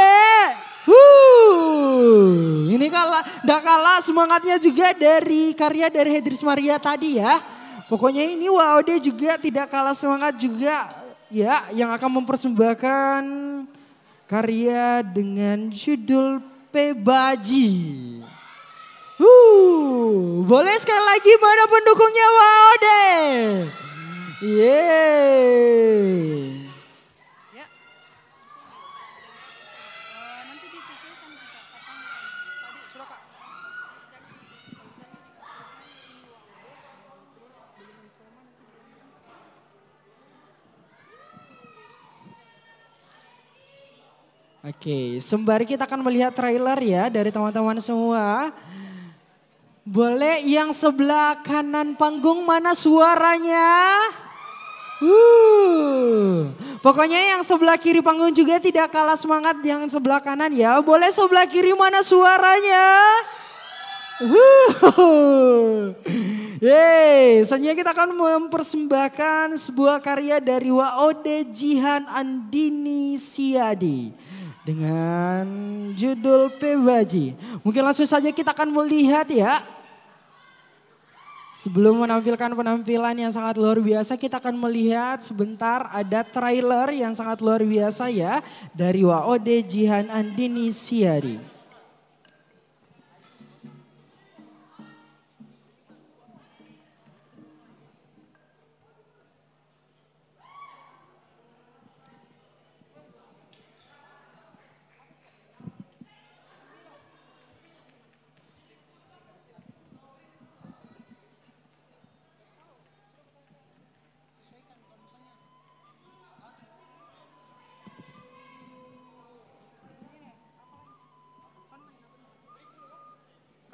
Ini tidak kalah semangatnya juga dari karya dari Hedris Maria tadi ya. Pokoknya ini WOD juga tidak kalah semangat juga. Ya, yang akan mempersembahkan karya dengan judul Pebaji. Boleh sekali lagi mana pendukungnya WOD? Yeay. Ya. Nanti disesuaikan kita kapan tadi sudah Kak. Oke, sembari kita akan melihat trailer ya dari teman-teman semua. Boleh yang sebelah kanan panggung mana suaranya? Pokoknya yang sebelah kiri panggung juga tidak kalah semangat yang sebelah kanan ya. Boleh sebelah kiri mana suaranya? Selanjutnya kita akan mempersembahkan sebuah karya dari WOD Jihan Andini Siadi. Dengan judul Pebaji. Mungkin langsung saja kita akan melihat ya. Sebelum menampilkan penampilan yang sangat luar biasa, kita akan melihat sebentar ada trailer yang sangat luar biasa ya. Dari WOD Jihan Andini Siadi.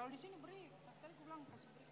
Kalau di sini beri, tadi aku bilang kasih beri.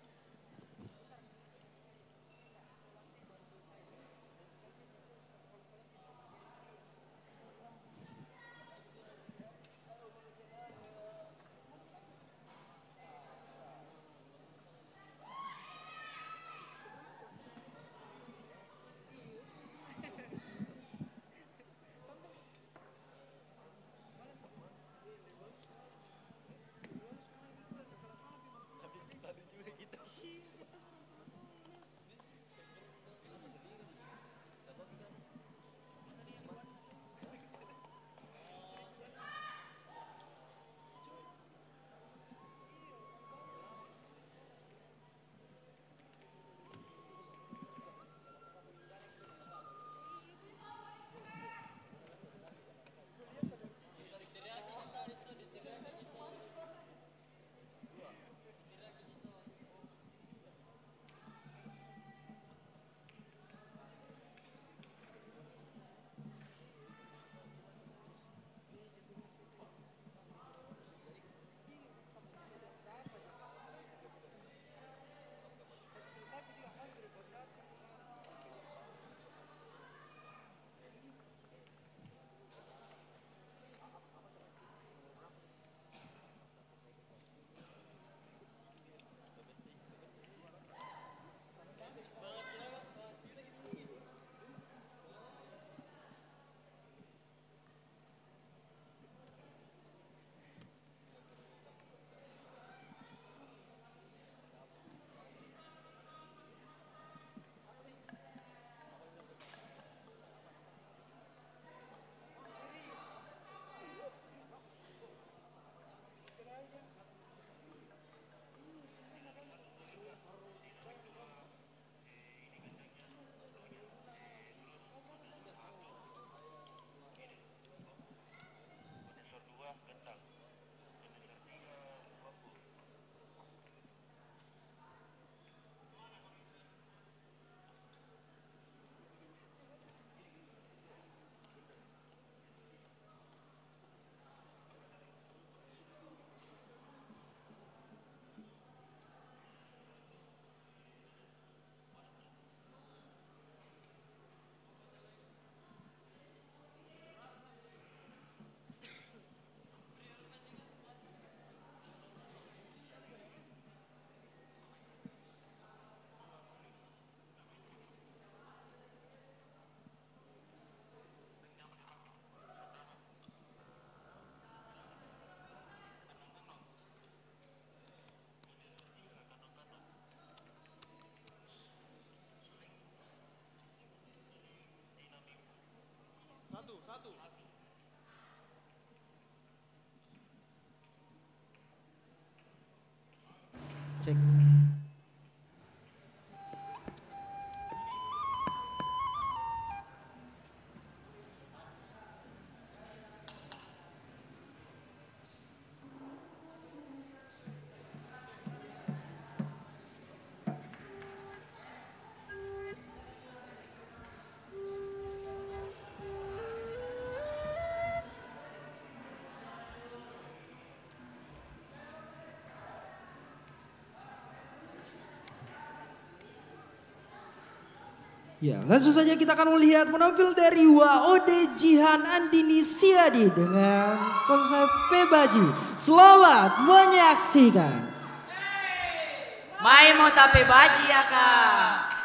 Cek. Ya, langsung saja kita akan melihat penampil dari WOD Jihan Andini Siadi dengan konsep Pebaji. Selamat menyaksikan. Mai mau tape baji ya kak.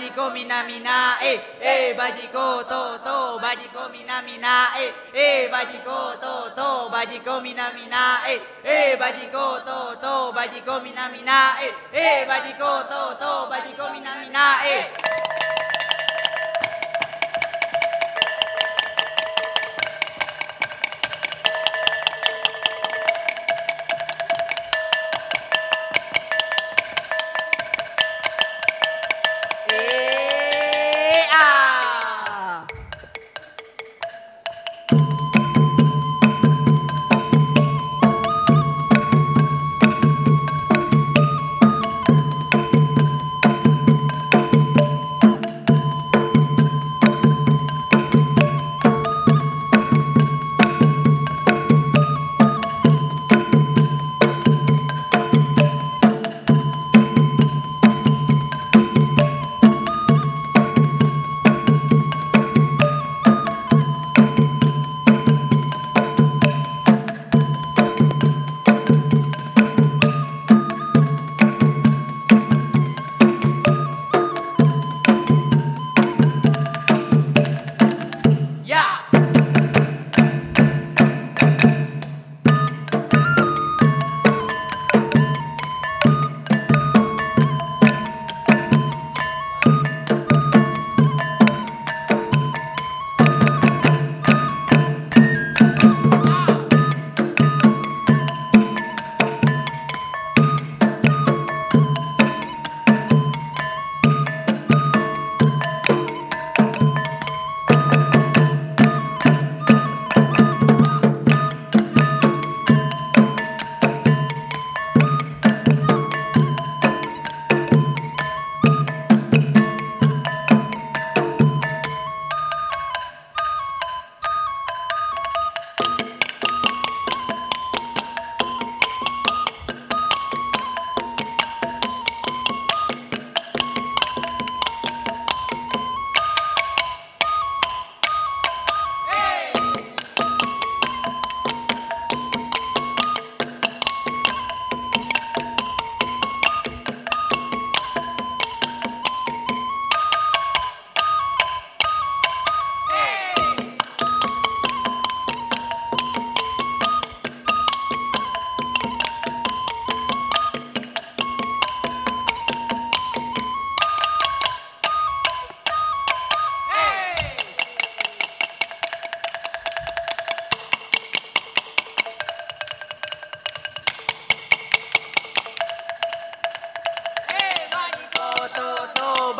bajiko mina mina, bajiko to, bajiko mina mina, bajiko to, bajiko mina mina, bajiko to, bajiko mina mina, bajiko to, bajiko mina mina,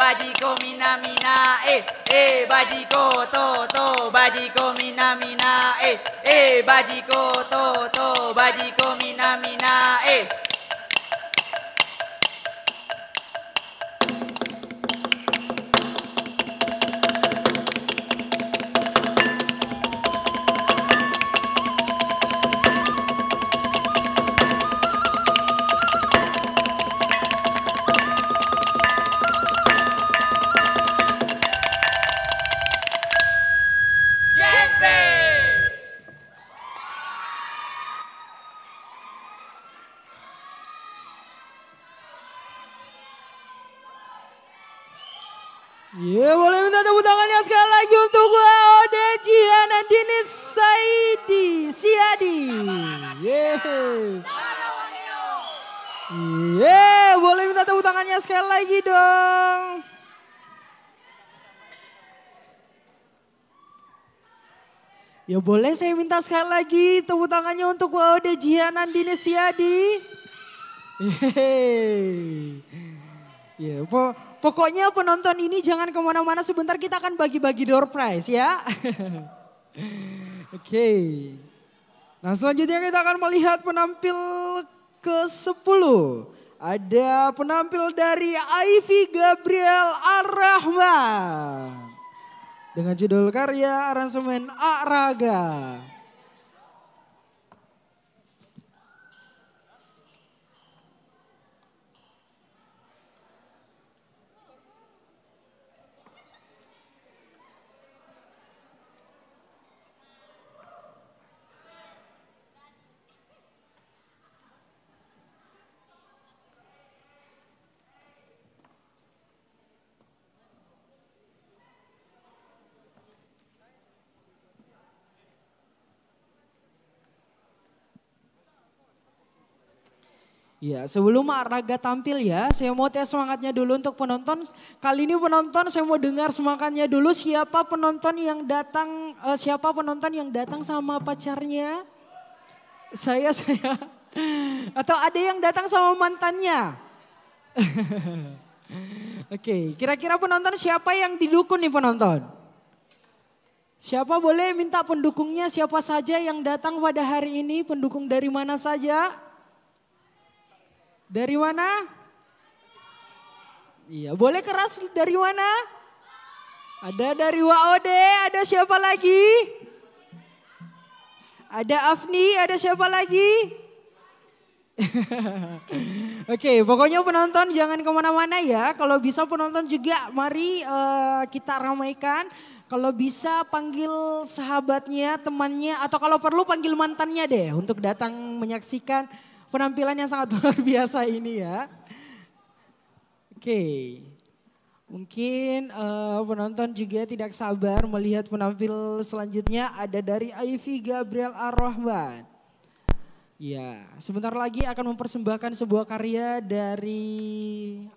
bajiko mina mina, bajiko to, bajiko mina mina, bajiko to, bajiko mina mina, Ya, boleh minta tepuk tangannya sekali lagi untuk WOD Jihan Andini Siadi. Boleh minta tepuk tangannya sekali lagi dong. Ya boleh saya minta sekali lagi tepuk tangannya untuk WOD Jihan Andini Siadi. Ya, pokoknya penonton ini jangan kemana-mana, sebentar kita akan bagi-bagi door prize ya. Oke. Nah selanjutnya kita akan melihat penampil ke-10. Ada penampil dari Ivy Gabriel Ar-Rahman. Dengan judul karya aransemen Araga. Ya, sebelum Raga tampil ya, saya mau tes semangatnya dulu untuk penonton. Kali ini penonton saya mau dengar semangatnya dulu siapa penonton yang datang sama pacarnya? Saya. Atau ada yang datang sama mantannya? Oke, kira-kira penonton siapa yang didukung nih penonton? Siapa boleh minta pendukungnya siapa saja yang datang pada hari ini? Pendukung dari mana saja? Dari mana? Iya, boleh keras dari mana? Ada dari WOD, ada siapa lagi? Ada Afni, ada siapa lagi? Oke, pokoknya penonton jangan kemana-mana ya. Kalau bisa penonton juga mari kita ramaikan. Kalau bisa panggil sahabatnya, temannya, atau kalau perlu panggil mantannya deh untuk datang menyaksikan penampilan yang sangat luar biasa ini ya. Oke, mungkin penonton juga tidak sabar melihat penampil selanjutnya ada dari Ivy Gabriel Ar-Rahman. Ya, sebentar lagi akan mempersembahkan sebuah karya dari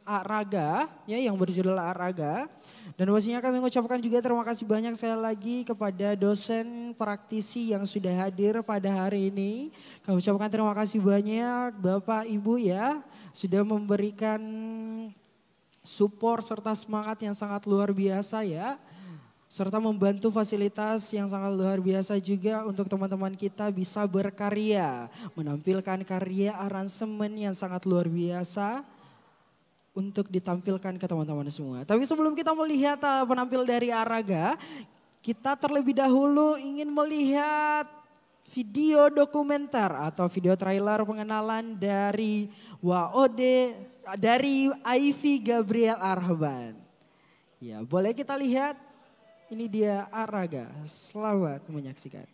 Raga ya yang berjudul Raga. Dan pastinya kami mengucapkan juga terima kasih banyak sekali lagi kepada dosen praktisi yang sudah hadir pada hari ini. Kami ucapkan terima kasih banyak Bapak Ibu ya sudah memberikan support serta semangat yang sangat luar biasa ya. Serta membantu fasilitas yang sangat luar biasa juga untuk teman-teman kita bisa berkarya. Menampilkan karya aransemen yang sangat luar biasa untuk ditampilkan ke teman-teman semua. Tapi sebelum kita melihat penampil dari Raga, kita terlebih dahulu ingin melihat video dokumenter atau video trailer pengenalan dari WOD, dari Ivy Gabriel Ar-Rahman. Ya, boleh kita lihat. Ini dia Raga. Selamat menyaksikan.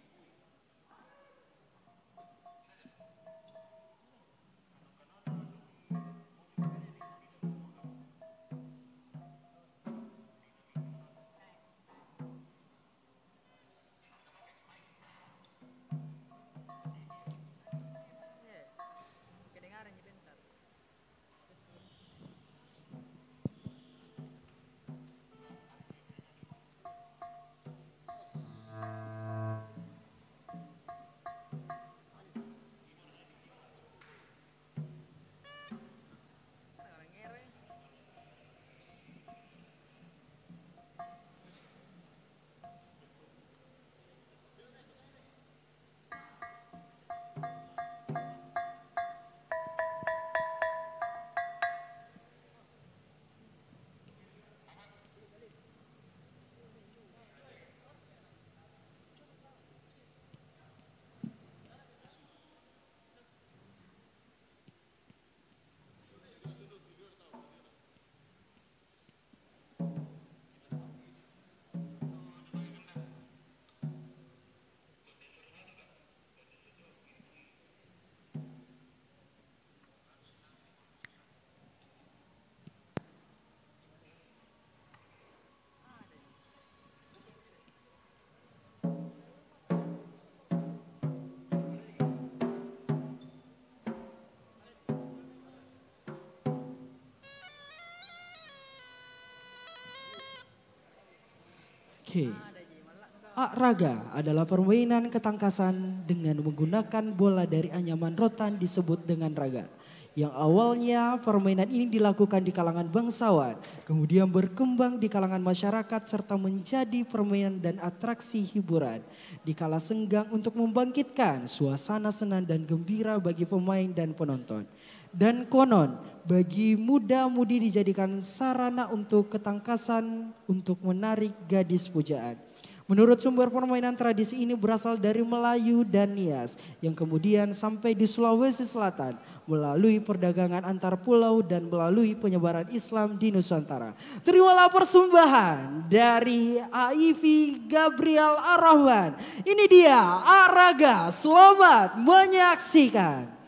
Oke. Raga adalah permainan ketangkasan dengan menggunakan bola dari anyaman rotan disebut dengan raga. Yang awalnya permainan ini dilakukan di kalangan bangsawan, kemudian berkembang di kalangan masyarakat serta menjadi permainan dan atraksi hiburan di kala senggang untuk membangkitkan suasana senang dan gembira bagi pemain dan penonton. Dan konon bagi muda-mudi dijadikan sarana untuk ketangkasan untuk menarik gadis pujaan. Menurut sumber permainan tradisi ini berasal dari Melayu dan Nias yang kemudian sampai di Sulawesi Selatan melalui perdagangan antar pulau dan melalui penyebaran Islam di Nusantara. Terimalah persembahan dari Ivy Gabriel Ar-Rahman. Ini dia Raga, selamat menyaksikan.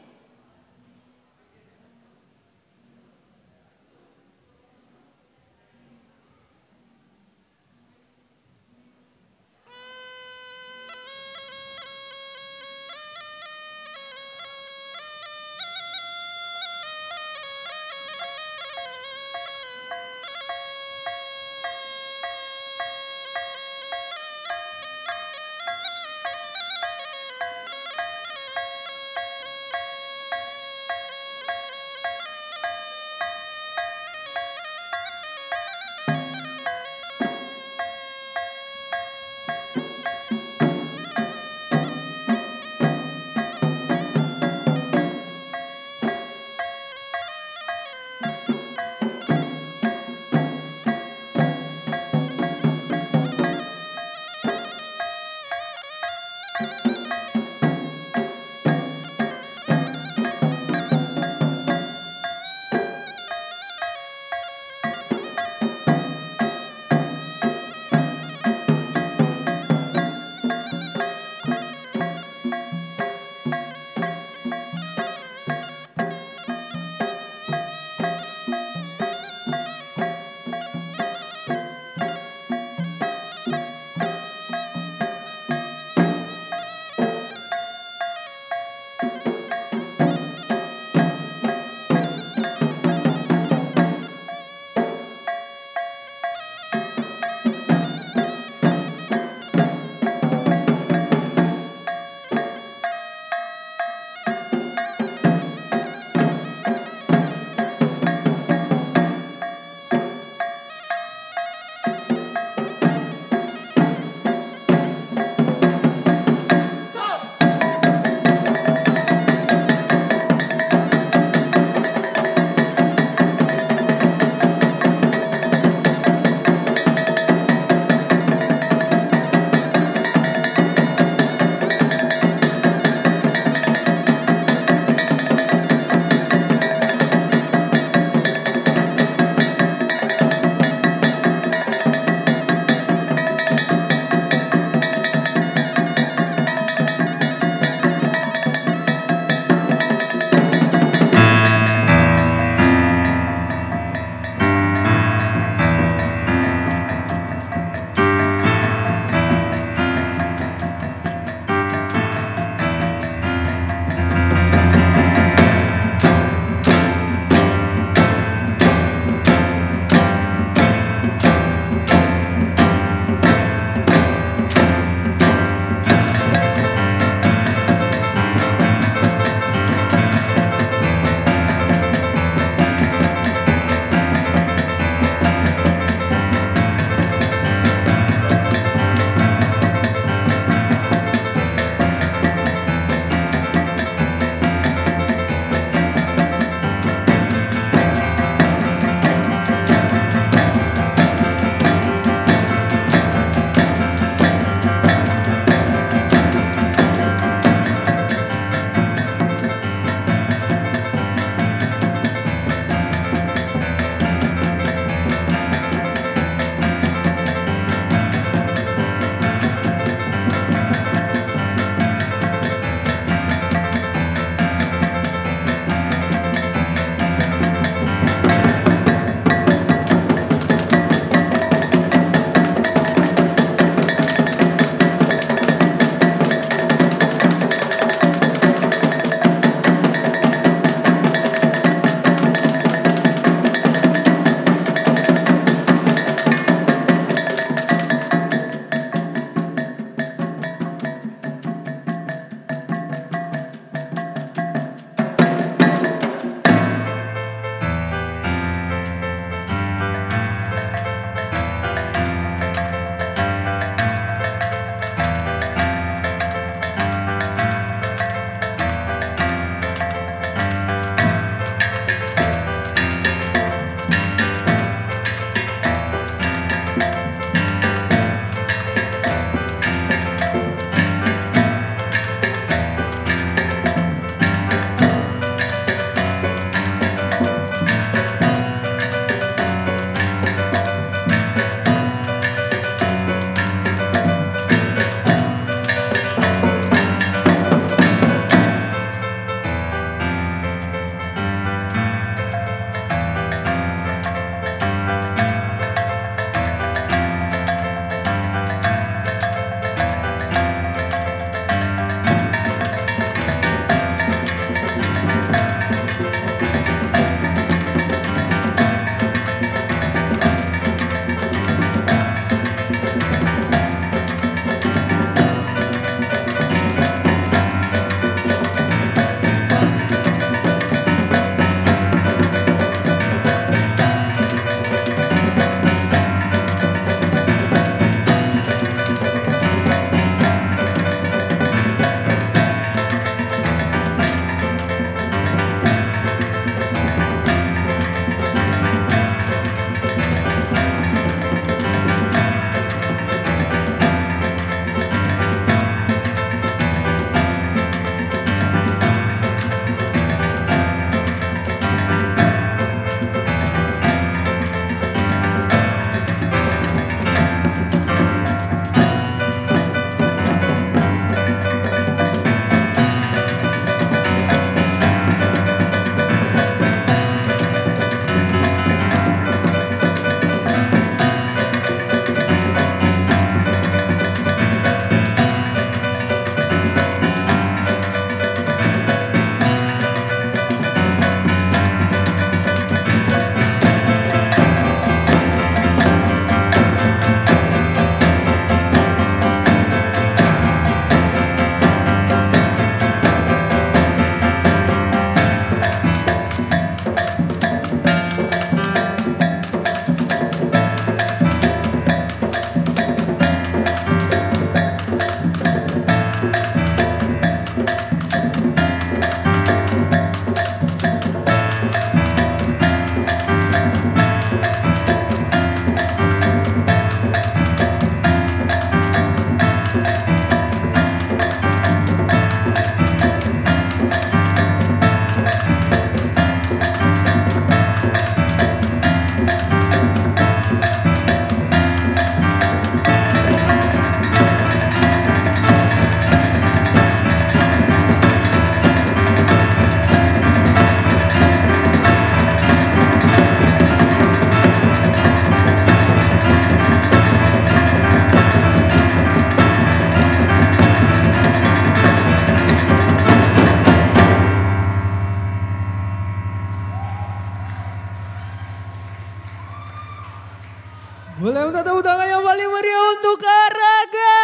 tangan yang paling meriah untuk Araga.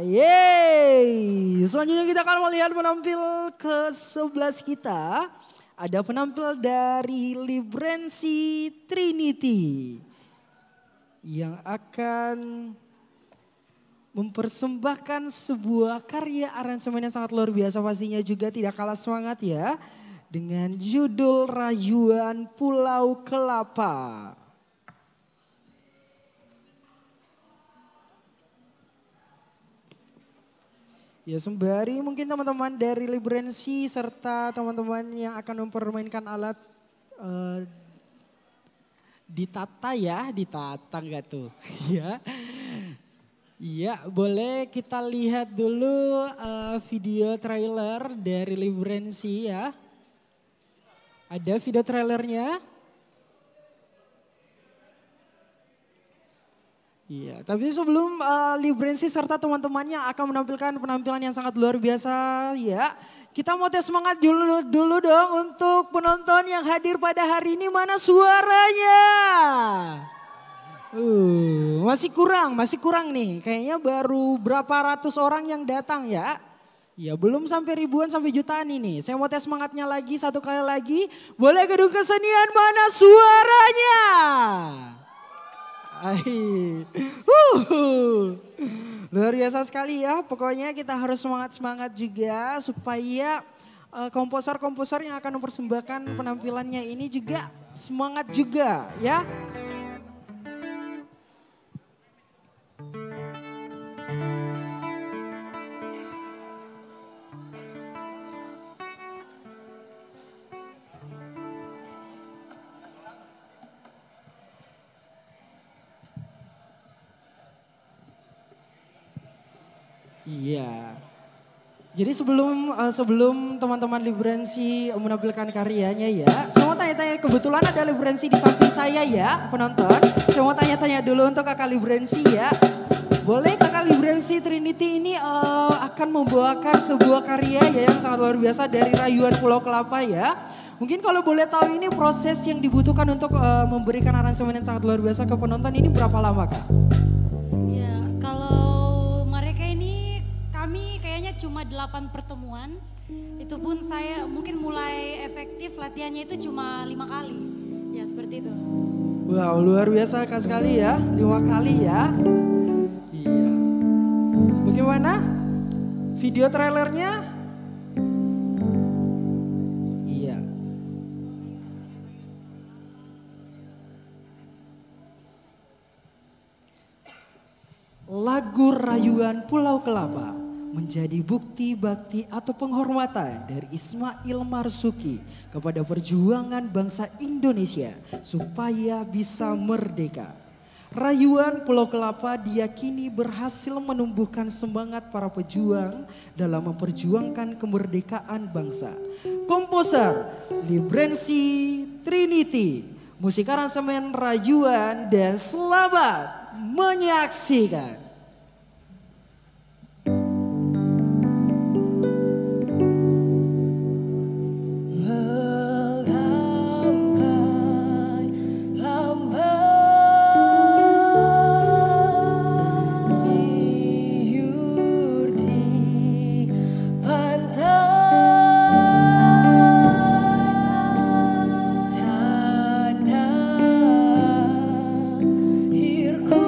Yeay. Selanjutnya kita akan melihat penampil ke-11 kita. Ada penampil dari Librensi Trinity yang akan mempersembahkan sebuah karya aransemen yang sangat luar biasa, pastinya juga tidak kalah semangat ya, dengan judul Rayuan Pulau Kelapa. Ya, sembari mungkin teman-teman dari Librensi serta teman-teman yang akan mempermainkan alat ditata nggak tuh? Ya, iya boleh kita lihat dulu video trailer dari Librensi ya. Ada video trailernya. Iya, tapi sebelum Librensi serta teman-temannya akan menampilkan penampilan yang sangat luar biasa ya. Kita mau tes semangat dulu dong untuk penonton yang hadir pada hari ini, mana suaranya? Masih kurang nih. Kayaknya baru berapa ratus orang yang datang ya. Ya belum sampai ribuan sampai jutaan ini. Saya mau tes semangatnya lagi satu kali lagi. Boleh gedung kesenian, mana suaranya? Luar biasa sekali ya. Pokoknya kita harus semangat juga supaya komposer-komposer yang akan mempersembahkan penampilannya ini juga semangat juga ya. Iya. Jadi sebelum teman-teman Librensi menampilkan karyanya ya, saya mau tanya-tanya, kebetulan ada Librensi di samping saya ya penonton. Saya mau tanya-tanya dulu untuk kakak Librensi ya. Boleh kakak Librensi Trinity ini akan membawakan sebuah karya ya yang sangat luar biasa dari Rayuan Pulau Kelapa ya. Mungkin kalau boleh tahu ini proses yang dibutuhkan untuk memberikan aransemen yang sangat luar biasa ke penonton ini berapa lama kak? Ya, kalau mereka ini kami kayaknya cuma 8 pertemuan. Itu pun saya mungkin mulai efektif latihannya itu cuma 5 kali. Ya seperti itu. Wow, luar biasa kak sekali ya, 5 kali ya. Iya. Bagaimana video trailernya? Iya. Lagu Rayuan Pulau Kelapa menjadi bukti bakti atau penghormatan dari Ismail Marzuki kepada perjuangan bangsa Indonesia supaya bisa merdeka. Rayuan Pulau Kelapa diyakini berhasil menumbuhkan semangat para pejuang dalam memperjuangkan kemerdekaan bangsa. Komposer Librensi Trinity, musik aransemen Rayuan, dan selamat menyaksikan. Hirku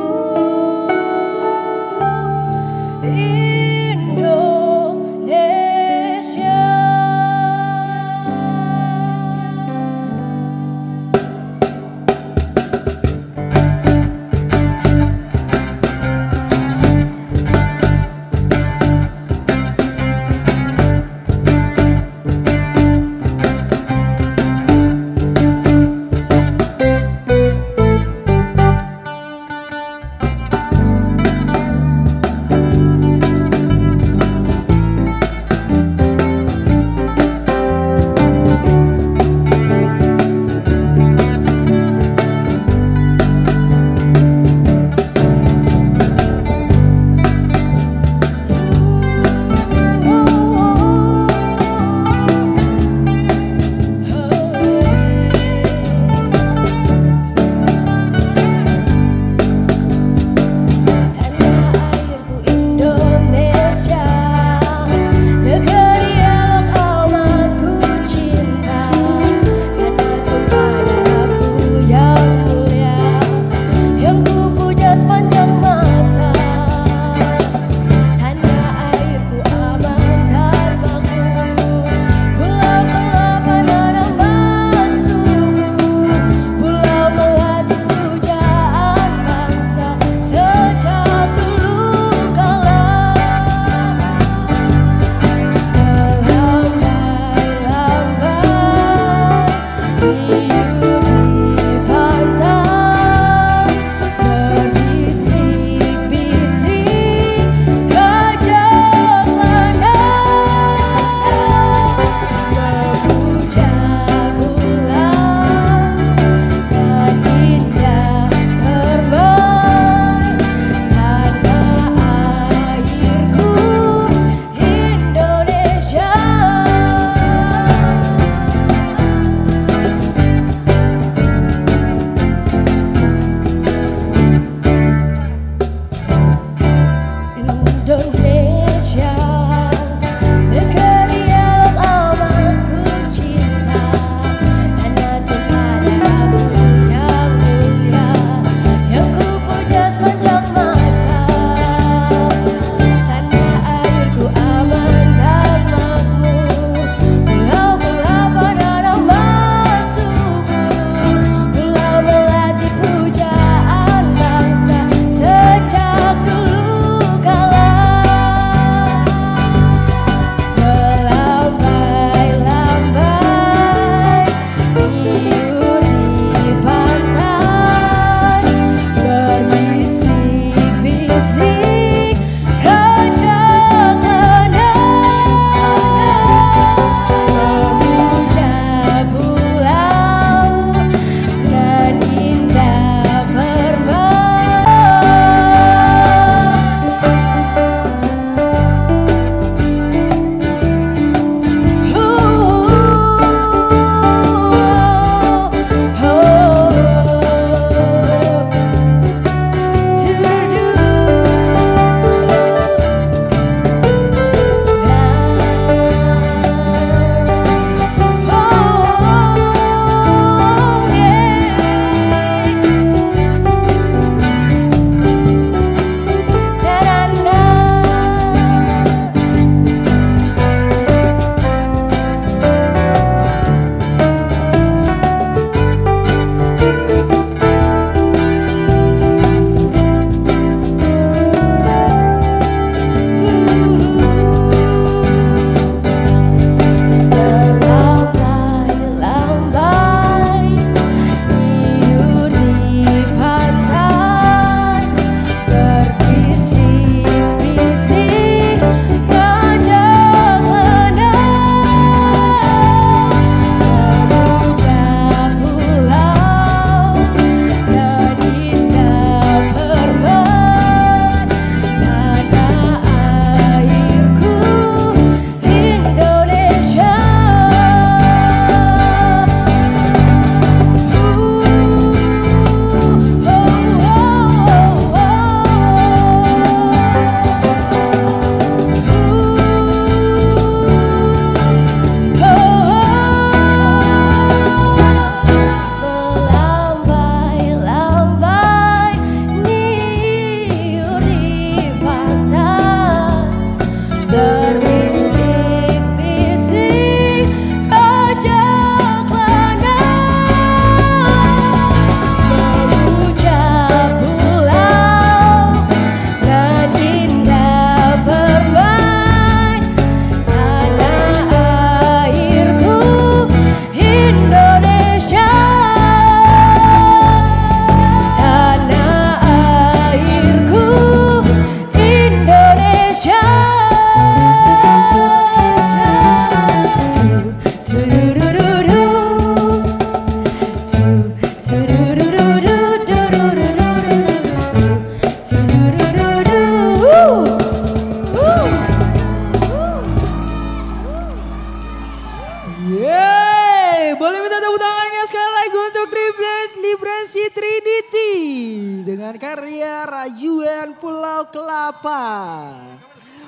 Rajuan Pulau Kelapa.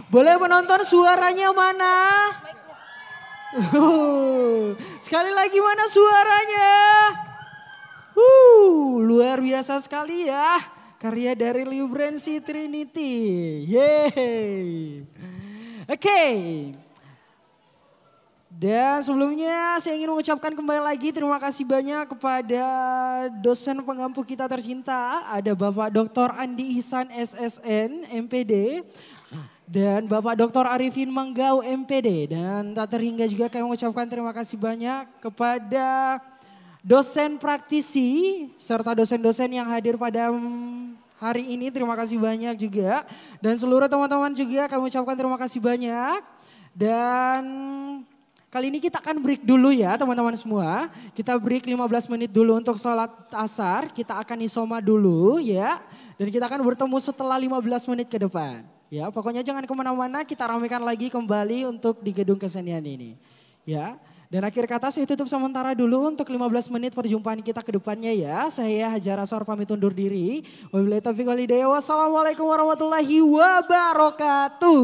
Boleh penonton suaranya mana? Sekali lagi mana suaranya? Luar biasa sekali ya. Karya dari Librensi Trinity. Yeay. Oke. Dan sebelumnya saya ingin mengucapkan kembali lagi terima kasih banyak kepada dosen pengampu kita tercinta. Ada Bapak Dr. Andi Ihsan SSN MPD. Dan Bapak Dr. Arifin Manggau MPD. Dan tak terhingga juga kami mengucapkan terima kasih banyak kepada dosen praktisi serta dosen-dosen yang hadir pada hari ini. Terima kasih banyak juga. Dan seluruh teman-teman juga kami ucapkan terima kasih banyak. Dan kali ini kita akan break dulu ya teman-teman semua. Kita break 15 menit dulu untuk sholat asar. Kita akan isoma dulu ya. Dan kita akan bertemu setelah 15 menit ke depan. Ya, pokoknya jangan kemana-mana, kita ramekan lagi kembali untuk di gedung kesenian ini. Ya, dan akhir kata saya tutup sementara dulu untuk 15 menit perjumpaan kita ke depannya ya. Saya Hajar Aswar pamit undur diri. Wabillahi taufiq wal hidayah. Wassalamualaikum warahmatullahi wabarakatuh.